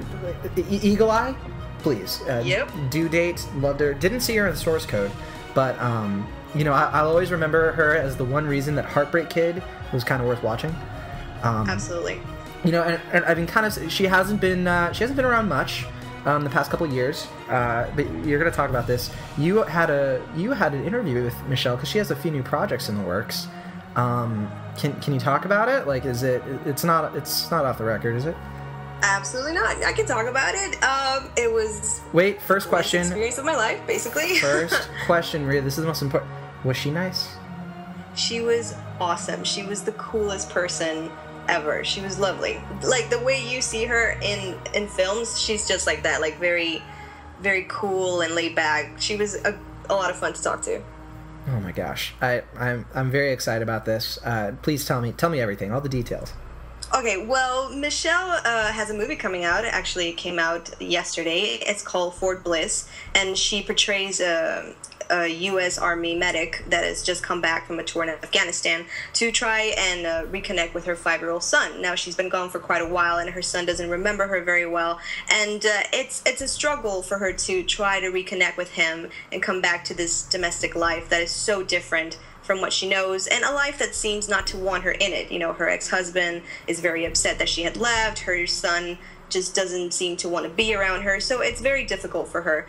[SPEAKER 1] Eagle Eye. Please.
[SPEAKER 2] Yep.
[SPEAKER 1] Due date, loved her. Didn't see her in the source code, but you know, I'll always remember her as the one reason that Heartbreak Kid was kind of worth watching.
[SPEAKER 2] Absolutely.
[SPEAKER 1] You know, and I've been kind of, she hasn't been around much the past couple of years. But you're going to talk about this. You had an interview with Michelle, because she has a few new projects in the works. Can you talk about it? Like, it's not off the record, is it?
[SPEAKER 2] Absolutely not. I can talk about it. It was
[SPEAKER 1] Wait, first
[SPEAKER 2] the
[SPEAKER 1] question.
[SPEAKER 2] experience of my life, basically.
[SPEAKER 1] First question, Maria. This is the most important. Was she nice?
[SPEAKER 2] She was awesome. She was the coolest person ever. She was lovely. Like, the way you see her in films, she's just like that. Like, very, very cool and laid back. She was a lot of fun to talk to.
[SPEAKER 1] Oh my gosh, I'm very excited about this. Please tell me everything, all the details.
[SPEAKER 2] Okay, well, Michelle has a movie coming out. It actually came out yesterday. It's called Fort Bliss, and she portrays a U.S. Army medic that has just come back from a tour in Afghanistan to try and reconnect with her 5-year-old son. Now, she's been gone for quite a while, and her son doesn't remember her very well, and it's a struggle for her to try to reconnect with him and come back to this domestic life that is so different from what she knows, and a life that seems not to want her in it. You know, her ex-husband is very upset that she had left. Her son just doesn't seem to want to be around her, so it's very difficult for her.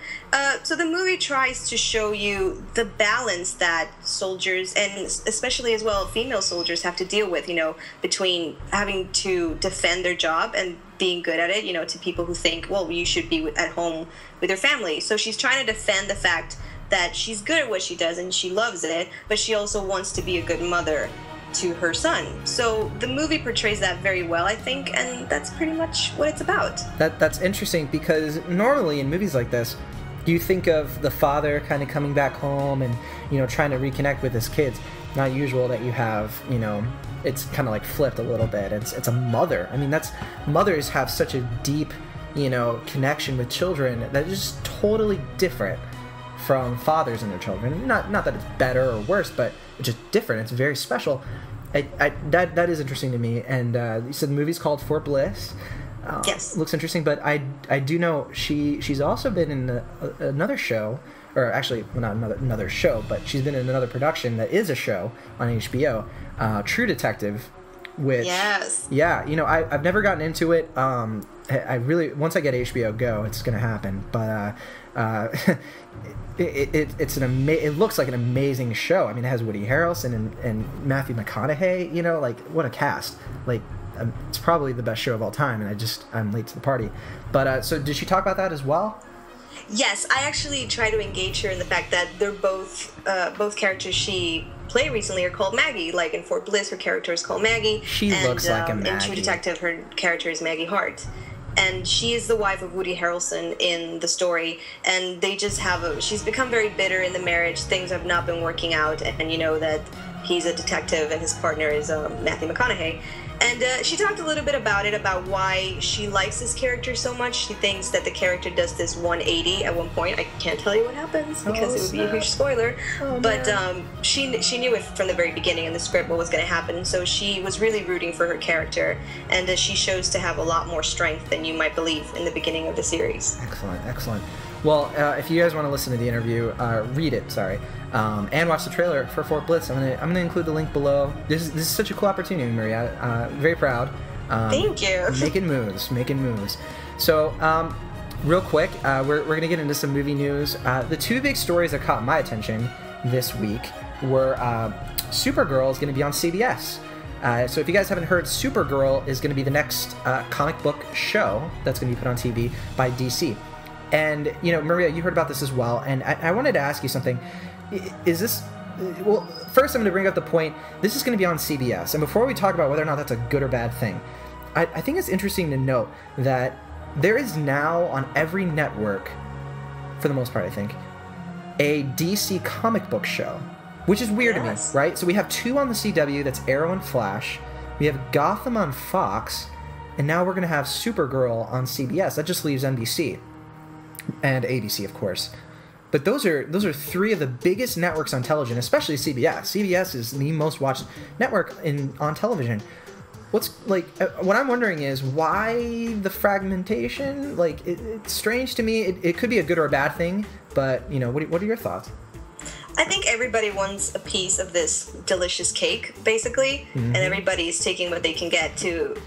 [SPEAKER 2] So the movie tries to show you the balance that soldiers, and especially as well female soldiers, have to deal with, you know, between having to defend their job and being good at it, you know, to people who think, well, you should be at home with your family. So she's trying to defend the fact that she's good at what she does and she loves it, but she also wants to be a good mother to her son. So the movie portrays that very well, I think, and that's pretty much what it's about.
[SPEAKER 1] That's interesting, because normally in movies like this, you think of the father kind of coming back home and, you know, trying to reconnect with his kids. Not usual that you have, you know, it's kind of like flipped a little bit. It's a mother. I mean, mothers have such a deep, you know, connection with children that is just totally different from fathers and their children. Not that it's better or worse, but it's just different. It's very special. That is interesting to me. And you said the movie's called Fort Bliss.
[SPEAKER 2] Yes.
[SPEAKER 1] Looks interesting, but I do know she's also been in another show, or actually, well, not another show, but she's been in another production that is a show on HBO, True Detective, which
[SPEAKER 2] yes,
[SPEAKER 1] yeah, you know, I've never gotten into it. I really, once I get HBO Go, it's gonna happen. But it looks like an amazing show. I mean, it has Woody Harrelson and Matthew McConaughey. You know, like what a cast! Like it's probably the best show of all time, and I'm late to the party. But so did she talk about that as well?
[SPEAKER 2] yes. I actually try to engage her in the fact that they're both characters she played recently are called Maggie. Like in Fort Bliss, her character is called Maggie.
[SPEAKER 1] She looks like a Maggie.
[SPEAKER 2] In True Detective, her character is Maggie Hart. And she is the wife of Woody Harrelson in the story, and they just she's become very bitter in the marriage. Things have not been working out, and you know that he's a detective and his partner is Matthew McConaughey. And she talked a little bit about why she likes this character so much. She thinks that the character does this 180 at one point. I can't tell you what happens because it would be a huge spoiler. But she knew it from the very beginning in the script what was going to happen. So she was really rooting for her character, and she shows to have a lot more strength than you might believe in the beginning of the series.
[SPEAKER 1] Excellent. Well, if you guys want to listen to the interview, read it. Sorry. And watch the trailer for Fort Bliss. I'm gonna include the link below. This is such a cool opportunity, Maria. Very proud.
[SPEAKER 2] Thank you.
[SPEAKER 1] Making moves. So, real quick, we're gonna get into some movie news. The two big stories that caught my attention this week were Supergirl is gonna be on CBS. So if you guys haven't heard, Supergirl is gonna be the next comic book show that's gonna be put on TV by DC. And, you know, Maria, you heard about this as well, and I wanted to ask you something. Is this... Well, first I'm going to bring up the point, this is going to be on CBS, and before we talk about whether or not that's a good or bad thing, I think it's interesting to note that there is now on every network, for the most part I think, a DC comic book show, which is weird to me, right? So we have two on the CW, that's Arrow and Flash, we have Gotham on Fox, and now we're going to have Supergirl on CBS. That just leaves NBC. And ABC, of course. But those are three of the biggest networks on television, especially CBS. CBS is the most watched network on television. What I'm wondering is why the fragmentation? Like, it's strange to me. It could be a good or a bad thing, but, you know, what are your thoughts?
[SPEAKER 2] I think everybody wants a piece of this delicious cake, basically, and everybody's taking what they can get to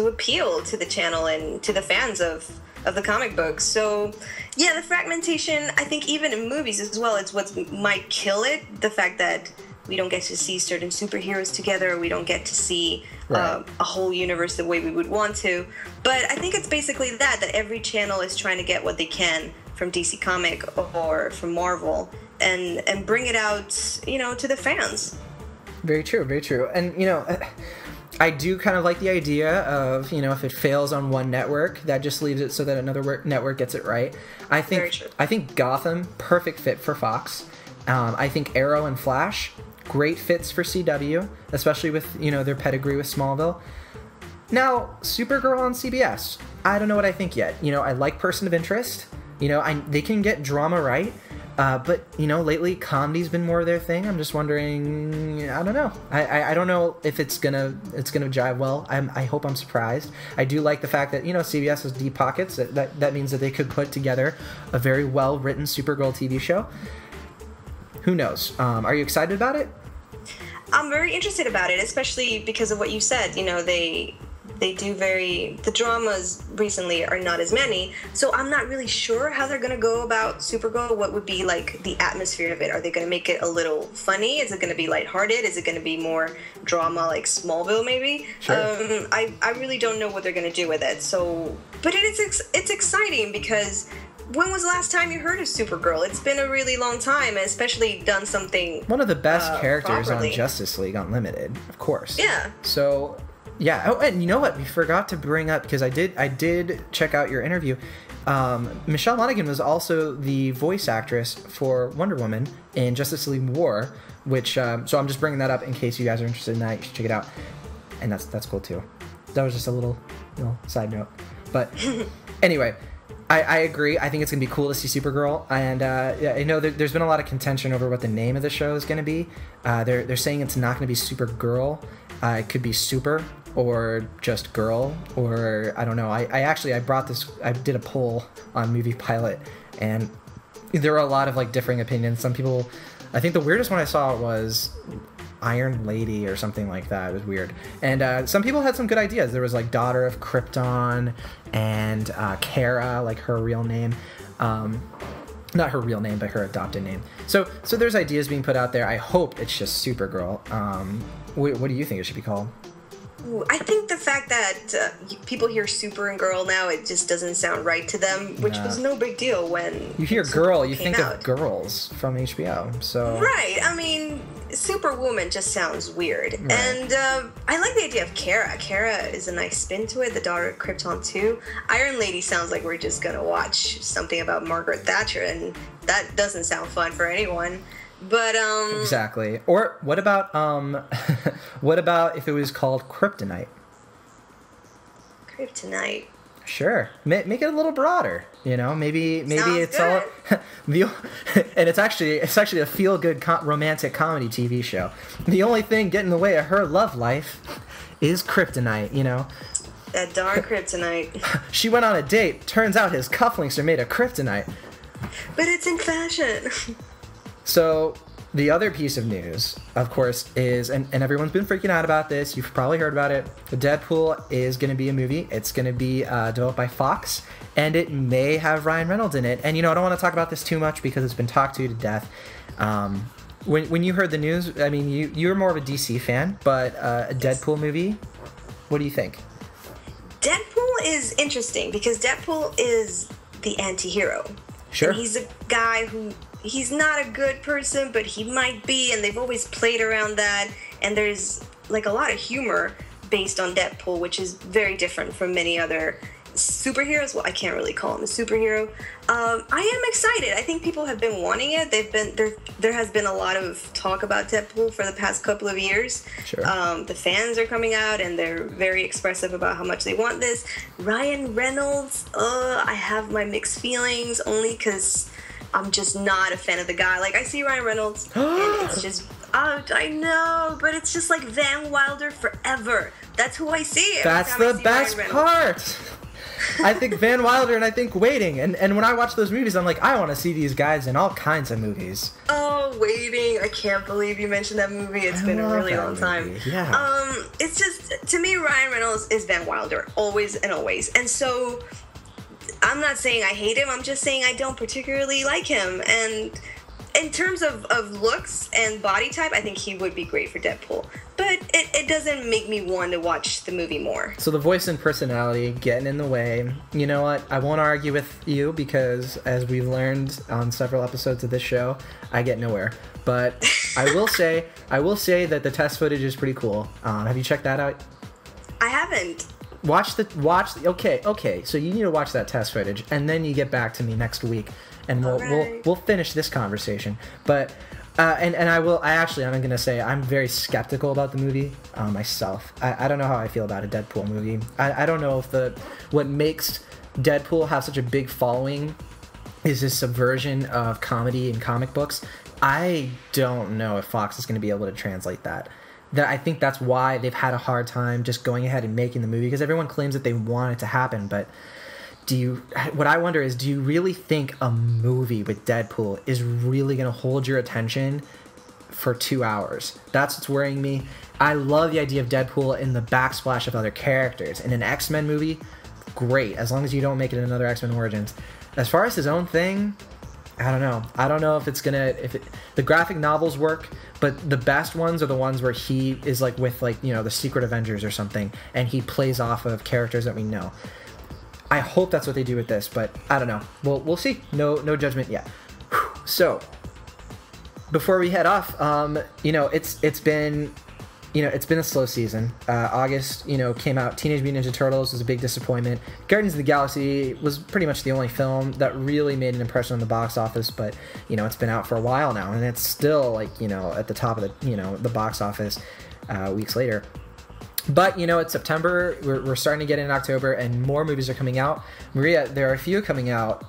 [SPEAKER 2] appeal to the channel and to the fans of the comic books. So yeah, the fragmentation, I think even in movies as well, it's what might kill it. The fact that we don't get to see certain superheroes together, we don't get to see a whole universe the way we would want to. But I think it's basically that every channel is trying to get what they can from DC Comic or from Marvel and bring it out, you know, to the fans.
[SPEAKER 1] Very true. And, you know, I do kind of like the idea of, you know, if it fails on one network, that just leaves it so that another network gets it right. I think Gotham, perfect fit for Fox. I think Arrow and Flash, great fits for CW, especially with, you know, their pedigree with Smallville. Now, Supergirl on CBS, I don't know what I think yet. You know, I like Person of Interest. You know, they can get drama right. But, you know, lately comedy's been more their thing. I'm just wondering, I don't know. I don't know if it's gonna jive well. I hope I'm surprised. I do like the fact that, you know, CBS has deep pockets. That means that they could put together a very well-written Supergirl TV show. Who knows? Are you excited about it?
[SPEAKER 2] I'm very interested about it, especially because of what you said. You know, the dramas recently are not as many, so I'm not really sure how they're going to go about Supergirl. What would be like the atmosphere of it? Are they going to make it a little funny? Is it going to be lighthearted? Is it going to be more drama like Smallville maybe?
[SPEAKER 1] Sure.
[SPEAKER 2] I really don't know what they're going to do with it. So, but it's exciting because when was the last time you heard of Supergirl? It's been a really long time, and especially done something
[SPEAKER 1] one of the best characters
[SPEAKER 2] properly
[SPEAKER 1] on Justice League Unlimited, of course.
[SPEAKER 2] Yeah.
[SPEAKER 1] So yeah. Oh, and you know what? We forgot to bring up, because I did check out your interview. Michelle Monaghan was also the voice actress for Wonder Woman in Justice League War, which so I'm just bringing that up in case you guys are interested in that. You should check it out, and that's cool too. That was just a little side note, but anyway. I agree. I think it's going to be cool to see Supergirl. And yeah, I know there's been a lot of contention over what the name of the show is going to be. They're saying it's not going to be Supergirl. It could be Super or just Girl, or I don't know. I did a poll on Movie Pilot, and there were a lot of like differing opinions. Some people, I think the weirdest one I saw was Iron Lady or something like that. It was weird. And some people had some good ideas. There was like Daughter of Krypton and Kara, like her real name. Not her real name, but her adopted name. So there's ideas being put out there. I hope it's just Supergirl. What do you think it should be called?
[SPEAKER 2] Ooh, I think the fact that people hear super and girl now, it just doesn't sound right to them, which was no big deal when
[SPEAKER 1] you hear girl, you think
[SPEAKER 2] out.
[SPEAKER 1] of Girls from HBO. So
[SPEAKER 2] right, I mean, Superwoman just sounds weird, right. And I like the idea of Kara. Kara is a nice spin to it. The Daughter of Krypton too. Iron Lady sounds like we're just gonna watch something about Margaret Thatcher, and that doesn't sound fun for anyone. But
[SPEAKER 1] exactly. Or what about what about if it was called Kryptonite?
[SPEAKER 2] Kryptonite.
[SPEAKER 1] Sure. Make it a little broader, you know? Maybe
[SPEAKER 2] Sounds
[SPEAKER 1] it's
[SPEAKER 2] good.
[SPEAKER 1] all and it's actually a feel-good romantic comedy TV show. The only thing getting in the way of her love life is Kryptonite, you know?
[SPEAKER 2] That darn Kryptonite.
[SPEAKER 1] She went on a date. Turns out his cufflinks are made of Kryptonite.
[SPEAKER 2] But it's in fashion.
[SPEAKER 1] So the other piece of news, of course, is, and everyone's been freaking out about this, you've probably heard about it, Deadpool is going to be a movie. It's going to be developed by Fox, and it may have Ryan Reynolds in it. And, you know, I don't want to talk about this too much because it's been talked to death. When you heard the news, I mean, you're more of a DC fan, but a Deadpool movie, what do you think?
[SPEAKER 2] Deadpool is interesting because Deadpool is the anti-hero.
[SPEAKER 1] Sure.
[SPEAKER 2] And he's a guy who... he's not a good person, but he might be, and they've always played around that. And there's like a lot of humor based on Deadpool, which is very different from many other superheroes. Well, I can't really call him a superhero. I am excited. I think people have been wanting it. There has been a lot of talk about Deadpool for the past couple of years.
[SPEAKER 1] Sure.
[SPEAKER 2] The fans are coming out and they're very expressive about how much they want this. Ryan Reynolds, I have my mixed feelings only because I'm just not a fan of the guy. Like, I see Ryan Reynolds, and it's just... I know, but it's just like Van Wilder forever. That's who I see.
[SPEAKER 1] That's the best part. I think Van Wilder and I think Waiting. And when I watch those movies, I'm like, I want to see these guys in all kinds of movies.
[SPEAKER 2] Oh, Waiting. I can't believe you mentioned that movie. It's been a really long time.
[SPEAKER 1] Yeah.
[SPEAKER 2] It's just, to me, Ryan Reynolds is Van Wilder. Always and always. And so... I'm not saying I hate him, I'm just saying I don't particularly like him. And in terms of looks and body type, I think he would be great for Deadpool. But it doesn't make me want to watch the movie more.
[SPEAKER 1] So the voice and personality getting in the way. You know what? I won't argue with you because, as we've learned on several episodes of this show, I get nowhere. But I will say that the test footage is pretty cool. Have you checked that out?
[SPEAKER 2] I haven't.
[SPEAKER 1] Okay. So you need to watch that test footage, and then you get back to me next week, and we'll finish this conversation. But I'm gonna say I'm very skeptical about the movie myself. I don't know how I feel about a Deadpool movie. I don't know if what makes Deadpool have such a big following is this subversion of comedy in comic books. I don't know if Fox is going to be able to translate that. I think that's why they've had a hard time just going ahead and making the movie, because everyone claims that they want it to happen. But what I wonder is, do you really think a movie with Deadpool is really going to hold your attention for 2 hours? That's what's worrying me. I love the idea of Deadpool in the backsplash of other characters. In an X-Men movie, great, as long as you don't make it another X-Men Origins. As far as his own thing, I don't know. I don't know if the graphic novels work, but the best ones are the ones where he is like with the Secret Avengers or something, and he plays off of characters that we know. I hope that's what they do with this, but I don't know. We'll see. No judgment yet. So before we head off, it's been a slow season. August, came out. Teenage Mutant Ninja Turtles was a big disappointment. Guardians of the Galaxy was pretty much the only film that really made an impression on the box office, but, it's been out for a while now, and it's still, at the top of the box office weeks later. But, it's September. We're starting to get in October, and more movies are coming out. Maria, there are a few coming out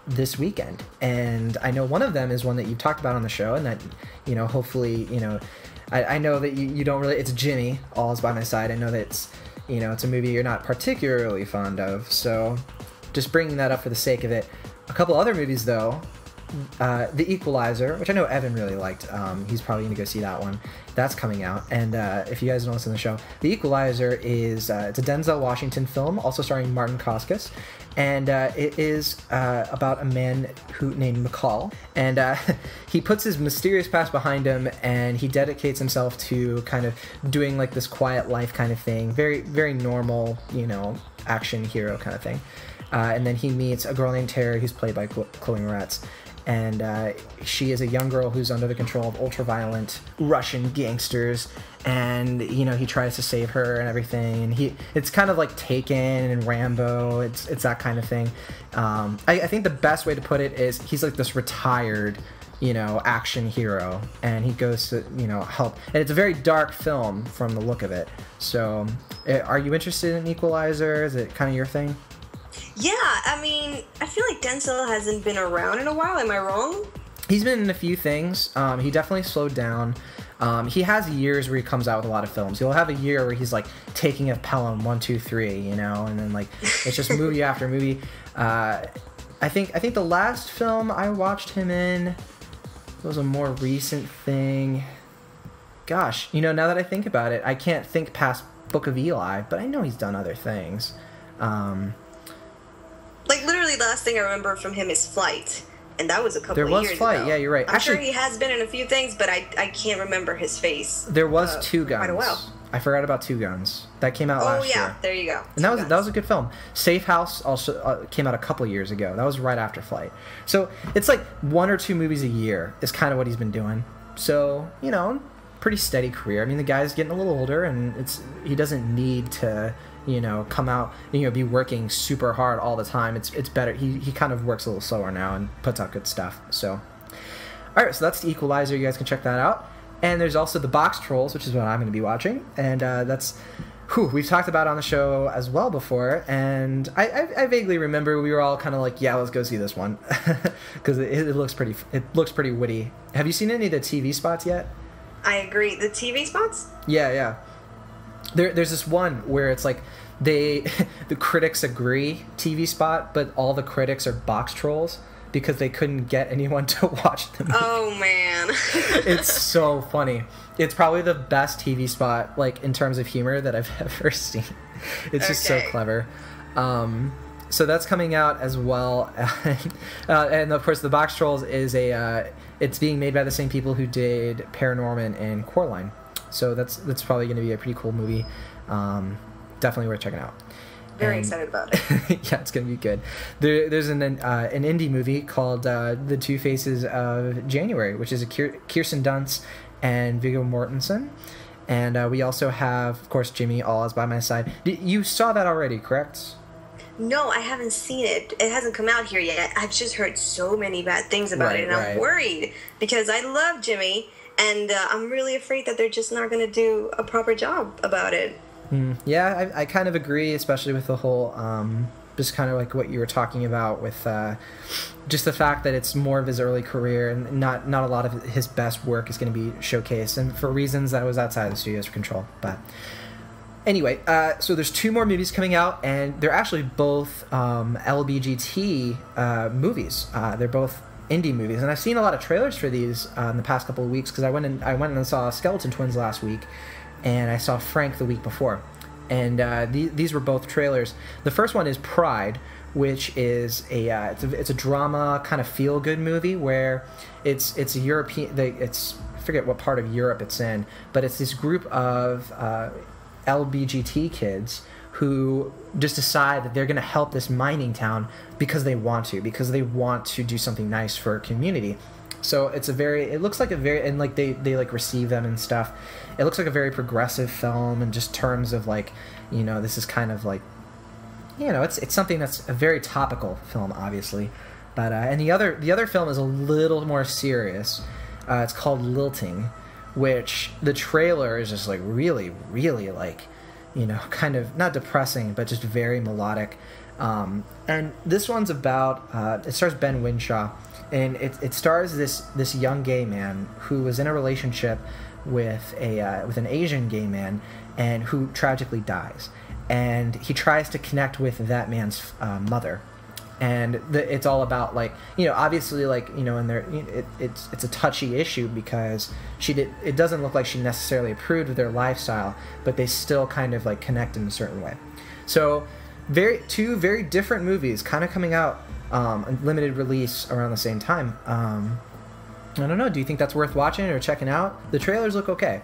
[SPEAKER 1] this weekend, and I know one of them is one that you've talked about on the show, and that, hopefully, I know that you don't really... It's Jimmy, All's by My Side. I know that it's a movie you're not particularly fond of, so just bringing that up for the sake of it. A couple other movies, though, The Equalizer, which I know Evan really liked. He's probably going to go see that one. That's coming out. And if you guys don't listen to the show, The Equalizer is it's a Denzel Washington film, also starring Martin Koskis. And it is about a man named McCall. And he puts his mysterious past behind him, and he dedicates himself to kind of doing like this quiet life kind of thing. Very, very normal, action hero kind of thing. And then he meets a girl named Terry, who's played by Chloe Moretz. And she is a young girl who's under the control of ultra-violent Russian gangsters. And, he tries to save her and everything. And it's kind of like Taken and Rambo. It's that kind of thing. I think the best way to put it is he's like this retired, action hero. And he goes to, help. And it's a very dark film from the look of it. So are you interested in Equalizer? Is it kind of your thing?
[SPEAKER 2] Yeah, I mean, I feel like Denzel hasn't been around in a while. Am I wrong?
[SPEAKER 1] He's been in a few things. He definitely slowed down. He has years where he comes out with a lot of films. He'll have a year where he's like taking a Pelham 1, 2, 3, and then like it's just movie after movie. I think the last film I watched him in was a more recent thing. Gosh, now that I think about it, I can't think past Book of Eli, but I know he's done other things.
[SPEAKER 2] Like, literally, the last thing I remember from him is Flight, and that was a couple of years ago.
[SPEAKER 1] There was Flight, yeah, you're right.
[SPEAKER 2] I'm sure he has been in a few things, but I can't remember his face.
[SPEAKER 1] There was Two Guns.
[SPEAKER 2] Quite a while.
[SPEAKER 1] I forgot about Two Guns. That came out last year.
[SPEAKER 2] Oh, yeah, there you go.
[SPEAKER 1] And that was a good film. Safe House also came out a couple years ago. That was right after Flight. So it's like 1 or 2 movies a year is kind of what he's been doing. So, pretty steady career. I mean, the guy's getting a little older, and he doesn't need to... come out, be working super hard all the time. It's better. He kind of works a little slower now and puts out good stuff. So, all right, so that's The Equalizer. You guys can check that out. And there's also The Box Trolls, which is what I'm going to be watching. And that's, we've talked about on the show as well before. And I vaguely remember we were all kind of like, yeah, let's go see this one. Because it looks pretty witty. Have you seen any of the TV spots yet?
[SPEAKER 2] I agree. The TV spots?
[SPEAKER 1] Yeah. There's this one where it's like the critics agree TV spot, but all the critics are box trolls because they couldn't get anyone to watch them.
[SPEAKER 2] Oh man.
[SPEAKER 1] It's so funny. It's probably the best TV spot, like, in terms of humor that I've ever seen. It's just so clever. So that's coming out as well. And of course, The Box Trolls is it's being made by the same people who did Paranorman and Coraline. So that's probably going to be a pretty cool movie. Definitely worth checking out.
[SPEAKER 2] Very excited about it.
[SPEAKER 1] Yeah, it's going to be good. There's an indie movie called The Two Faces of January, which is a Kirsten Dunst and Viggo Mortensen. And we also have, of course, Jimmy All Is By My Side. You saw that already, correct?
[SPEAKER 2] No, I haven't seen it. It hasn't come out here yet. I've just heard so many bad things about it, and I'm worried because I love Jimmy. And I'm really afraid that they're just not going to do a proper job about it.
[SPEAKER 1] Yeah, I kind of agree, especially with the whole, just kind of like what you were talking about with just the fact that it's more of his early career and not a lot of his best work is going to be showcased, and for reasons that was outside the studio's control. But anyway, so there's 2 more movies coming out, and they're actually both LBGT movies. They're both indie movies, and I've seen a lot of trailers for these in the past couple of weeks because I went and saw Skeleton Twins last week, and I saw Frank the week before, and these were both trailers. The first one is Pride, which is it's a drama kind of feel good movie where it's a European. I forget what part of Europe it's in, but it's this group of LBGT kids who just decide that they're going to help this mining town because they want to do something nice for a community. So it looks like a very, and like they like receive them and stuff. It looks like a very progressive film in just terms of like, this is kind of like, it's something that's a very topical film, obviously. But and the other film is a little more serious. It's called Lilting, which the trailer is just like really, really like, kind of not depressing, but just very melodic. And this one's about, it stars Ben Winshaw, and it stars this young gay man who was in a relationship with an Asian gay man, and who tragically dies. And he tries to connect with that man's mother. and it's all about like, you know, obviously like, you know, and there it's a touchy issue because it doesn't look like she necessarily approved of their lifestyle, but they still kind of like connect in a certain way. So two very different movies kind of coming out limited release around the same time. I don't know, do you think that's worth watching or checking out? The trailers look okay.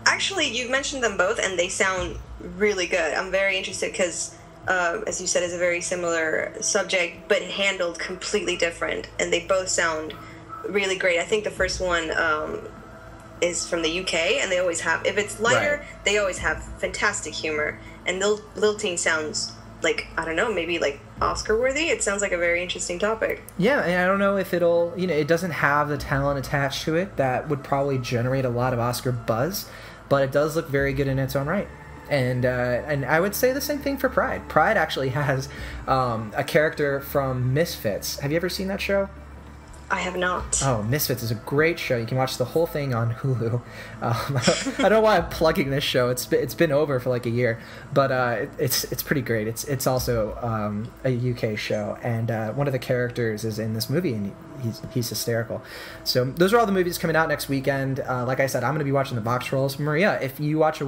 [SPEAKER 2] Actually, you mentioned them both, and they sound really good. I'm very interested because, as you said, it's a very similar subject, but handled completely different, and they both sound really great. I think the first one is from the UK, and they always have, if it's lighter, right, they always have fantastic humor, and Lilting sounds like, I don't know, maybe like Oscar worthy. It sounds like a very interesting topic.
[SPEAKER 1] Yeah, and I don't know if it'll, you know, it doesn't have the talent attached to it that would probably generate a lot of Oscar buzz, but it does look very good in its own right. And I would say the same thing for Pride. Pride actually has a character from Misfits. Have you ever seen that show?
[SPEAKER 2] I have not.
[SPEAKER 1] Oh, Misfits is a great show. You can watch the whole thing on Hulu. I don't know why I'm plugging this show. It's been over for like a year, but it's pretty great. It's also a UK show, and one of the characters is in this movie, and he's hysterical. So those are all the movies coming out next weekend. Like I said, I'm going to be watching the box trolls. Maria, if you watch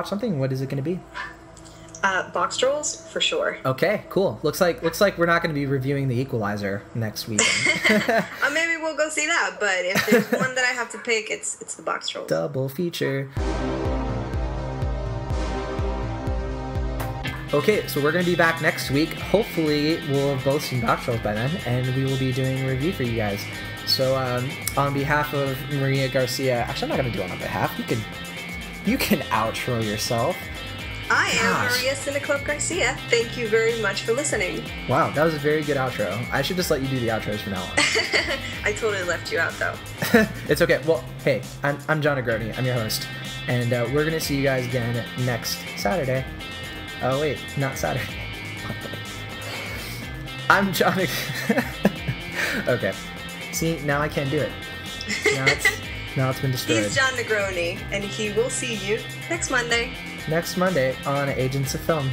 [SPEAKER 1] something, what is it going to be?
[SPEAKER 2] Box trolls for sure.
[SPEAKER 1] Okay, cool. Looks like we're not going to be reviewing The Equalizer next weekend.
[SPEAKER 2] Maybe we'll go see that. But if there's one that I have to pick, it's the box trolls.
[SPEAKER 1] Double feature. Okay, so we're going to be back next week. Hopefully, we'll have both seen box trolls by then, and we will be doing a review for you guys. So, on behalf of Maria Garcia, actually, I'm not going to do it on behalf. You can outro yourself.
[SPEAKER 2] I am Maria Cineclub Garcia. Thank you very much for listening.
[SPEAKER 1] Wow, that was a very good outro. I should just let you do the outros from now on.
[SPEAKER 2] I totally left you out, though.
[SPEAKER 1] It's okay. Well, hey, I'm John Negroni. I'm your host. And we're going to see you guys again next Saturday. Oh, wait, not Saturday. I'm John Okay. See, now I can't do it. Now it's been destroyed.
[SPEAKER 2] He's John Negroni, and he will see you next Monday.
[SPEAKER 1] Next Monday on Agents of Film.